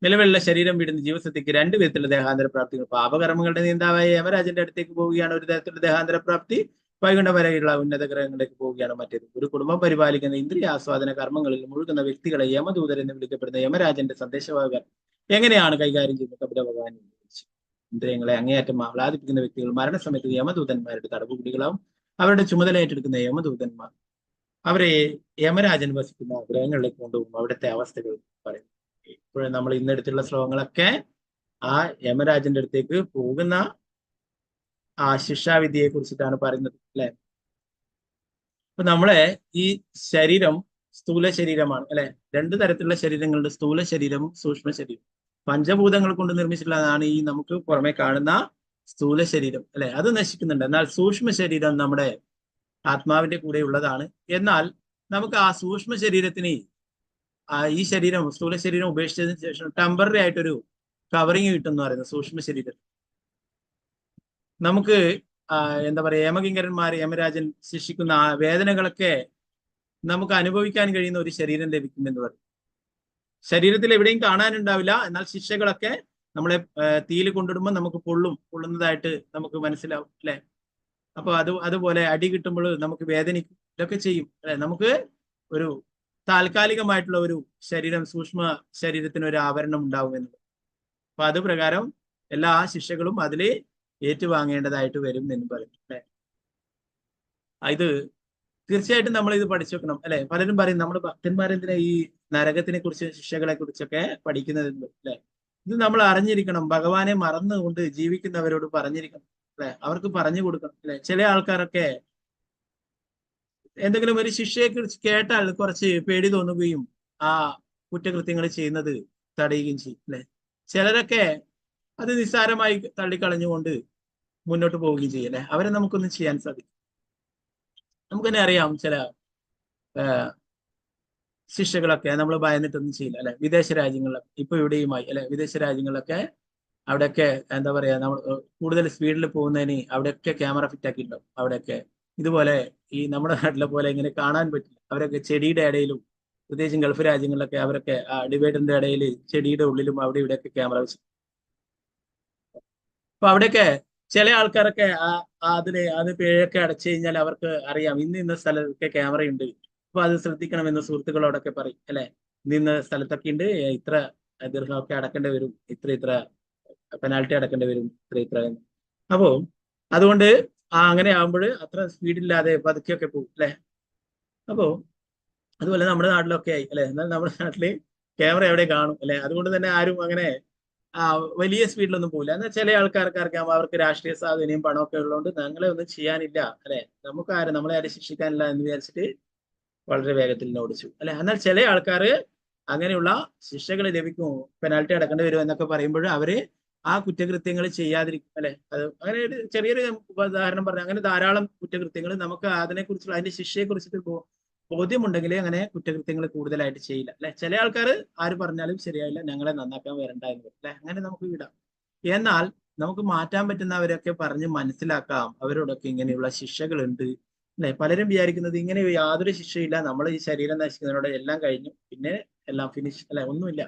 നിലവിലുള്ള ശരീരം വിടുന്ന ജീവസത്യക്ക് 2 വിധത്തിലുള്ള ദേഹാന്തര പ്രാപ്തികൾ. പാപകർമ്മങ്ങളുടെ നേതാവായ യമരാജന്റെ അടുത്തേക്ക് പോവുകയാണ് ഒരു തരത്തിലുള്ള ദേഹാന്തര പ്രാപ്തി. വൈകുണ്ഠം വരെയുള്ള ഉന്നത ഗ്രഹങ്ങളിലേക്ക് പോവുകയാണ് മറ്റേത്. ഒരു കുടുംബം പരിപാലിക്കുന്ന ഇന്ദ്രിയാസ്വാദന കർമ്മങ്ങളിൽ മുഴുകുന്ന വ്യക്തികളെ യമദൂതർ എന്ന് വിളിക്കപ്പെടുന്ന യമരാജന്റെ സന്ദേശവാഹകർ എങ്ങനെയാണ് കൈകാര്യം ചെയ്യുന്നത്? കപില ഭഗവാൻ ഇന്ദ്രിയങ്ങളെ അങ്ങേയറ്റം ആഹ്ലാദിപ്പിക്കുന്ന വ്യക്തികൾ മരണസമയത്ത് യമദൂതന്മാരുടെ തടവുകുടികളാവും. അവരുടെ ചുമതല ഏറ്റെടുക്കുന്ന യമദൂതന്മാർ അവരെ യമരാജൻ വസിക്കുന്ന ഗ്രഹങ്ങളിലേക്ക് കൊണ്ടുപോകും. അവിടുത്തെ അവസ്ഥകൾ പറയും. ഇപ്പോഴും നമ്മൾ ഇന്നെടുത്തുള്ള ശ്ലോകങ്ങളൊക്കെ ആ യമരാജന്റെ അടുത്തേക്ക് പോകുന്ന ആ ശിക്ഷാവിധിയെ കുറിച്ചിട്ടാണ് പറയുന്നത് അല്ലെ. അപ്പൊ നമ്മളെ ഈ ശരീരം സ്ഥൂല ശരീരമാണ് അല്ലെ. 2 തരത്തിലുള്ള ശരീരങ്ങളുണ്ട്, സ്ഥൂല ശരീരം, സൂക്ഷ്മ ശരീരം. പഞ്ചഭൂതങ്ങൾ കൊണ്ട് നിർമ്മിച്ചിട്ടുള്ളതാണ് ഈ നമുക്ക് പുറമെ കാണുന്ന സ്ഥൂല ശരീരം അല്ലെ. അത് നശിക്കുന്നുണ്ട്. എന്നാൽ സൂക്ഷ്മ ശരീരം നമ്മുടെ ആത്മാവിന്റെ കൂടെ ഉള്ളതാണ്. എന്നാൽ നമുക്ക് ആ സൂക്ഷ്മ ശരീരത്തിന് ഈ ശരീരം സ്ഥൂല ശരീരം ഉപേക്ഷിച്ചതിന് ശേഷം ടെമ്പററി ആയിട്ടൊരു കവറിങ് കിട്ടുമെന്ന് പറയുന്നത് സൂക്ഷ്മ ശരീരം. നമുക്ക് എന്താ പറയാ, യമകിങ്കരന്മാർ യമരാജൻ ശിക്ഷിക്കുന്ന ആ വേദനകളൊക്കെ നമുക്ക് അനുഭവിക്കാൻ കഴിയുന്ന ഒരു ശരീരം ലഭിക്കുമെന്ന് പറയും. ശരീരത്തിൽ എവിടെയും കാണാനുണ്ടാവില്ല, എന്നാൽ ശിക്ഷകളൊക്കെ നമ്മളെ തീയിൽ കൊണ്ടിടുമ്പോൾ നമുക്ക് പൊള്ളുന്നതായിട്ട് നമുക്ക് മനസ്സിലാവും അല്ലെ. അപ്പൊ അതുപോലെ അടി കിട്ടുമ്പോൾ നമുക്ക് വേദനിക്കും, ഇതൊക്കെ ചെയ്യും അല്ലെ. നമുക്ക് ഒരു താൽക്കാലികമായിട്ടുള്ള ഒരു ശരീരം, സൂക്ഷ്മ ശരീരത്തിന് ഒരു ആവരണം ഉണ്ടാവും എന്നുള്ളത്. അപ്പൊ അത് പ്രകാരം എല്ലാ ശിക്ഷകളും അതില് ഏറ്റുവാങ്ങേണ്ടതായിട്ട് വരും എന്ന് പറയും അല്ലെ. ഇത് തീർച്ചയായിട്ടും നമ്മൾ ഇത് പഠിച്ചു വെക്കണം അല്ലെ. പലരും പറയും നമ്മൾ ഭക്തന്മാരെന്തിനാ ഈ നരകത്തിനെ കുറിച്ച് ശിക്ഷകളെ കുറിച്ചൊക്കെ പഠിക്കുന്നത് അല്ലെ. ഇത് നമ്മൾ അറിഞ്ഞിരിക്കണം. ഭഗവാനെ മറന്നുകൊണ്ട് ജീവിക്കുന്നവരോട് പറഞ്ഞിരിക്കണം അല്ലെ. അവർക്ക് പറഞ്ഞു കൊടുക്കണം അല്ലെ. ചില ആൾക്കാരൊക്കെ എന്തെങ്കിലും ഒരു ശിക്ഷയെ കുറിച്ച് കേട്ടാൽ കുറച്ച് പേടി തോന്നുകയും ആ കുറ്റകൃത്യങ്ങൾ ചെയ്യുന്നത് തടയുകയും ചെയ്യും അല്ലെ. ചിലരൊക്കെ അത് നിസ്സാരമായി തള്ളിക്കളഞ്ഞുകൊണ്ട് മുന്നോട്ട് പോവുകയും ചെയ്യും അല്ലെ. അവരെ നമുക്കൊന്നും ചെയ്യാൻ സാധിക്കും. നമുക്ക് തന്നെ അറിയാം ചില ശിക്ഷകളൊക്കെ നമ്മൾ ഭയന്നിട്ടൊന്നും ചെയ്യില്ല അല്ലെ. വിദേശ രാജ്യങ്ങളിലൊക്കെ ഇപ്പൊ ഇവിടെയുമായി അല്ലെ, വിദേശ രാജ്യങ്ങളിലൊക്കെ അവിടെയൊക്കെ എന്താ പറയാ, നമ്മൾ കൂടുതൽ സ്പീഡിൽ പോകുന്നതിന് അവിടെയൊക്കെ ക്യാമറ ഫിറ്റ് ആക്കിയിട്ടുണ്ടാവും. അവിടെയൊക്കെ ഇതുപോലെ ഈ നമ്മുടെ നാട്ടിലെ പോലെ ഇങ്ങനെ കാണാൻ പറ്റില്ല. അവരൊക്കെ ചെടിയുടെ ഇടയിലും, പ്രത്യേകിച്ചും ഗൾഫ് രാജ്യങ്ങളിലൊക്കെ അവരൊക്കെ ആ ഡിവൈഡറിന്റെ ഇടയിൽ ചെടിയുടെ ഉള്ളിലും അവിടെ ഇവിടെയൊക്കെ ക്യാമറ വെച്ചു. അപ്പൊ അവിടെയൊക്കെ ചില ആൾക്കാരൊക്കെ അത് പിഴയൊക്കെ അടച്ചു കഴിഞ്ഞാൽ അവർക്ക് അറിയാം ഇന്ന സ്ഥലത്തൊക്കെ ക്യാമറയുണ്ട്, അപ്പൊ അത് ശ്രദ്ധിക്കണമെന്ന് സുഹൃത്തുക്കളോടൊക്കെ പറയും അല്ലെ. ഇന്ന സ്ഥലത്തൊക്കെ ഉണ്ട്, ഇത്ര ദീർഘമൊക്കെ അടക്കേണ്ടി വരും, ഇത്ര പെനാൽറ്റി അടക്കേണ്ടി വരും, ഇത്ര. അപ്പോ അതുകൊണ്ട് അങ്ങനെ ആകുമ്പോൾ അത്ര സ്പീഡില്ലാതെ പതുക്കെയൊക്കെ പോകും അല്ലെ. അപ്പോ അതുപോലെ നമ്മുടെ നാട്ടിലൊക്കെ ആയി അല്ലെ. എന്നാൽ നമ്മുടെ നാട്ടില് ക്യാമറ എവിടെ കാണും അല്ലെ. അതുകൊണ്ട് തന്നെ ആരും അങ്ങനെ വലിയ സ്പീഡിലൊന്നും പോകില്ല. എന്നാൽ ചില ആൾക്കാർക്ക് അവർക്ക് രാഷ്ട്രീയ സ്വാധീനവും പണമൊക്കെ ഉള്ളതുകൊണ്ട് ഞങ്ങളെ ഒന്നും ചെയ്യാനില്ല, അല്ലെ, നമ്മളെ ആരും ശിക്ഷിക്കാനില്ല എന്ന് വിചാരിച്ചിട്ട് വളരെ വേഗത്തിൽ ഓടിച്ചു, അല്ലെ. എന്നാൽ ചില ആൾക്കാർ അങ്ങനെയുള്ള ശിക്ഷകൾ ലഭിക്കും, പെനാൽറ്റി അടക്കേണ്ടി വരും എന്നൊക്കെ പറയുമ്പോൾ അവര് ആ കുറ്റകൃത്യങ്ങൾ ചെയ്യാതിരിക്കും, അല്ലെ. അത് അങ്ങനെ ഒരു ചെറിയൊരു ഉദാഹരണം പറഞ്ഞു. അങ്ങനെ ധാരാളം കുറ്റകൃത്യങ്ങൾ നമുക്ക് അതിനെക്കുറിച്ചുള്ള അതിന്റെ ശിക്ഷയെ കുറിച്ചിട്ട് ബോധ്യമുണ്ടെങ്കിൽ അങ്ങനെ കുറ്റകൃത്യങ്ങൾ കൂടുതലായിട്ട് ചെയ്യില്ല, അല്ലെ. ചില ആൾക്കാർ ആര് പറഞ്ഞാലും ശരിയായില്ല, ഞങ്ങളെ നന്നാക്കാൻ വരണ്ട എന്ന്, അല്ലെ, അങ്ങനെ നമുക്ക് വിടാം. എന്നാൽ നമുക്ക് മാറ്റാൻ പറ്റുന്നവരൊക്കെ പറഞ്ഞ് മനസ്സിലാക്കാം, അവരോടൊക്കെ ഇങ്ങനെയുള്ള ശിക്ഷകളുണ്ട്, അല്ലെ. പലരും വിചാരിക്കുന്നത് ഇങ്ങനെ യാതൊരു ശിക്ഷയില്ല, നമ്മൾ ഈ ശരീരം നശിക്കുന്നതിനോട് എല്ലാം കഴിഞ്ഞു, പിന്നെ എല്ലാം ഫിനിഷ്, അല്ലെ, ഒന്നുമില്ല,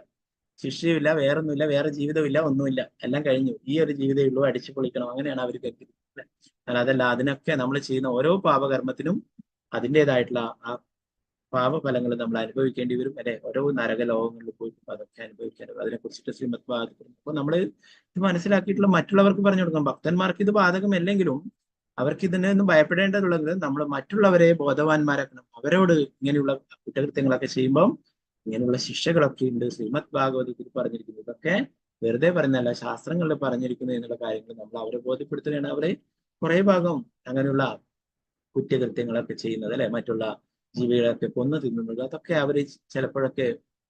ശിക്ഷയില്ല, വേറൊന്നുമില്ല, വേറെ ജീവിതമില്ല, ഒന്നുമില്ല, എല്ലാം കഴിഞ്ഞു, ഈ ഒരു ജീവിതമേ ഉള്ളൂ, അടിച്ചു പൊളിക്കണം, അങ്ങനെയാണ് അവർ കരുതുന്നത്. എന്നാൽ അതല്ല, അതിനൊക്കെ നമ്മൾ ചെയ്യുന്ന ഓരോ പാപകർമ്മത്തിനും അതിൻ്റെതായിട്ടുള്ള ആ പാപഫലങ്ങൾ നമ്മൾ അനുഭവിക്കേണ്ടി വരും, അല്ലെ. ഓരോ നരക ലോകങ്ങളിൽ പോയിട്ട് അതൊക്കെ അനുഭവിക്കേണ്ടി വരും. അതിനെ കുറിച്ചിട്ട് ശ്രീമദ് ബാധകപ്പെടുന്നു. അപ്പൊ നമ്മൾ ഇത് മനസ്സിലാക്കിയിട്ടുള്ള മറ്റുള്ളവർക്ക് പറഞ്ഞു കൊടുക്കാം. ഭക്തന്മാർക്ക് ഇത് ബാധകമല്ലെങ്കിലും അവർക്ക് ഇതിനൊന്നും ഭയപ്പെടേണ്ടതുള്ളത് നമ്മൾ മറ്റുള്ളവരെ ബോധവാന്മാരാക്കണം. അവരോട് ഇങ്ങനെയുള്ള കുറ്റകൃത്യങ്ങളൊക്കെ ചെയ്യുമ്പോൾ ഇങ്ങനെയുള്ള ശിക്ഷകളൊക്കെ ഉണ്ട്, ശ്രീമദ് ഭാഗവതത്തിൽ പറഞ്ഞിരിക്കുന്നത്. ഇതൊക്കെ വെറുതെ പറയുന്നതല്ല, ശാസ്ത്രങ്ങളിൽ പറഞ്ഞിരിക്കുന്നു എന്നുള്ള കാര്യങ്ങൾ നമ്മൾ അവരെ ബോധ്യപ്പെടുത്തുകയാണ്. അവരെ കുറെ ഭാഗം അങ്ങനെയുള്ള കുറ്റകൃത്യങ്ങളൊക്കെ ചെയ്യുന്നത്, അല്ലെ, മറ്റുള്ള ജീവികളൊക്കെ കൊന്നു തിന്നുന്നത്, അതൊക്കെ അവര് ചിലപ്പോഴൊക്കെ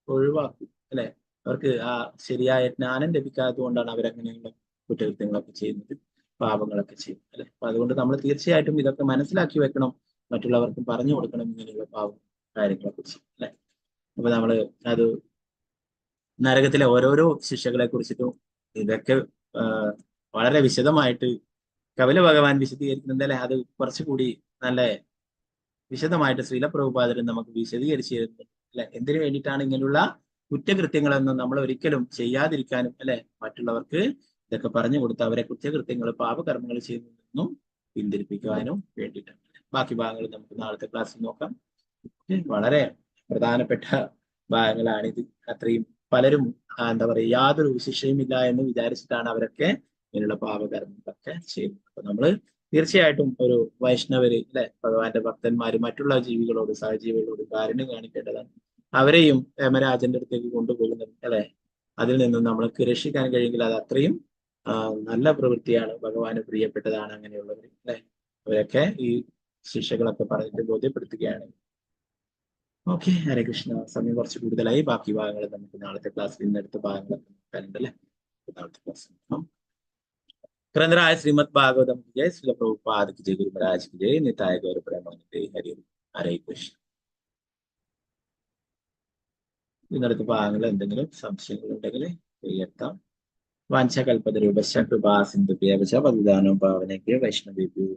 ഒഴിവാക്കും, അല്ലെ. അവർക്ക് ആ ശരിയായ ജ്ഞാനം ലഭിക്കാത്തത് കൊണ്ടാണ് അവരങ്ങനെയുള്ള കുറ്റകൃത്യങ്ങളൊക്കെ ചെയ്യുന്നത്, പാപങ്ങളൊക്കെ ചെയ്യുന്നത്, അല്ലെ. അപ്പൊ അതുകൊണ്ട് നമ്മൾ തീർച്ചയായിട്ടും ഇതൊക്കെ മനസ്സിലാക്കി വെക്കണം, മറ്റുള്ളവർക്കും പറഞ്ഞു കൊടുക്കണം ഇങ്ങനെയുള്ള പാപ കാര്യങ്ങളെ കുറിച്ച്, അല്ലെ. അപ്പൊ നമ്മള് അത് നരകത്തിലെ ഓരോരോ ശിക്ഷകളെ കുറിച്ചിട്ടും ഇതൊക്കെ വളരെ വിശദമായിട്ട് കപില ഭഗവാൻ വിശദീകരിക്കുന്നുണ്ട്, അല്ലെ. അത് കുറച്ചുകൂടി നല്ല വിശദമായിട്ട് ശ്രീല പ്രഭുപാദരൻ നമുക്ക് വിശദീകരിച്ചു തരുന്നുണ്ട്, അല്ലെ. എന്തിനു വേണ്ടിയിട്ടാണ് ഇങ്ങനെയുള്ള കുറ്റകൃത്യങ്ങളൊന്നും നമ്മൾ ഒരിക്കലും ചെയ്യാതിരിക്കാനും, അല്ലെ, മറ്റുള്ളവർക്ക് ഇതൊക്കെ പറഞ്ഞു കൊടുത്ത് അവരെ കുറ്റകൃത്യങ്ങൾ പാപകർമ്മങ്ങൾ ചെയ്യുന്നതൊന്നും പിന്തിരിപ്പിക്കുവാനും വേണ്ടിയിട്ടാണ്. ബാക്കി ഭാഗങ്ങൾ നമുക്ക് നാളത്തെ ക്ലാസ്സിൽ നോക്കാം. വളരെ പ്രധാനപ്പെട്ട ഭാഗങ്ങളാണിത്. അത്രയും പലരും എന്താ പറയുക, യാതൊരു ശിക്ഷയുമില്ല എന്ന് വിചാരിച്ചിട്ടാണ് അവരൊക്കെ ഇങ്ങനെയുള്ള പാപകർമ്മങ്ങളൊക്കെ ചെയ്യുന്നത്. അപ്പൊ നമ്മള് തീർച്ചയായിട്ടും ഒരു വൈഷ്ണവര്, അല്ലെ, ഭഗവാന്റെ ഭക്തന്മാര് മറ്റുള്ള ജീവികളോട്, സഹജീവികളോട് കാരുണ്യം കാണിക്കേണ്ടതാണ്. അവരെയും യമരാജന്റെ അടുത്തേക്ക് കൊണ്ടുപോകുന്നത്, അല്ലെ, അതിൽ നിന്നും നമ്മൾക്ക് രക്ഷിക്കാൻ കഴിയുമെങ്കിൽ അത് അത്രയും നല്ല പ്രവൃത്തിയാണ്, ഭഗവാന് പ്രിയപ്പെട്ടതാണ് അങ്ങനെയുള്ളവർ, അല്ലെ. അവരൊക്കെ ഈ ശിക്ഷകളൊക്കെ പറഞ്ഞിട്ട് ബോധ്യപ്പെടുത്തുകയാണ്. ഓക്കെ, ഹരേ കൃഷ്ണ. സമയം കുറച്ച് കൂടുതലായി. ബാക്കി ഭാഗങ്ങൾ നമുക്ക് നാളത്തെ ക്ലാസ്സിൽ ഇന്നെടുത്ത ഭാഗങ്ങളൊക്കെ നോക്കാനുണ്ട്, അല്ലെ. നാളത്തെ ക്ലാസ് നോക്കാം. ग्रंथराज श्रीमद भागवतम की जय, श्रील प्रभुपाद की जय, गुरु महाराज की जय, निताय गौर प्रेमानंदे, हरि हरे कृष्ण. ഇന്നത്തെ ഭാഗങ്ങൾ എന്തെങ്കിലും സംശയങ്ങൾ ഉണ്ടെങ്കിൽ ഉയർത്താം. വാഞ്ചകൽപതരൂപശ്ച കൃപാ സിന്ധുഭ്യവച പതിദാനോ പാവനേഭ്യോ വൈഷ്ണവേഭ്യോ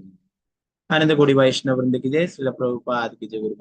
ആനന്ദ കോടി വൈഷ്ണവ വൃന്ദ की जय, श्रील प्रभुपाद की जय, गुरु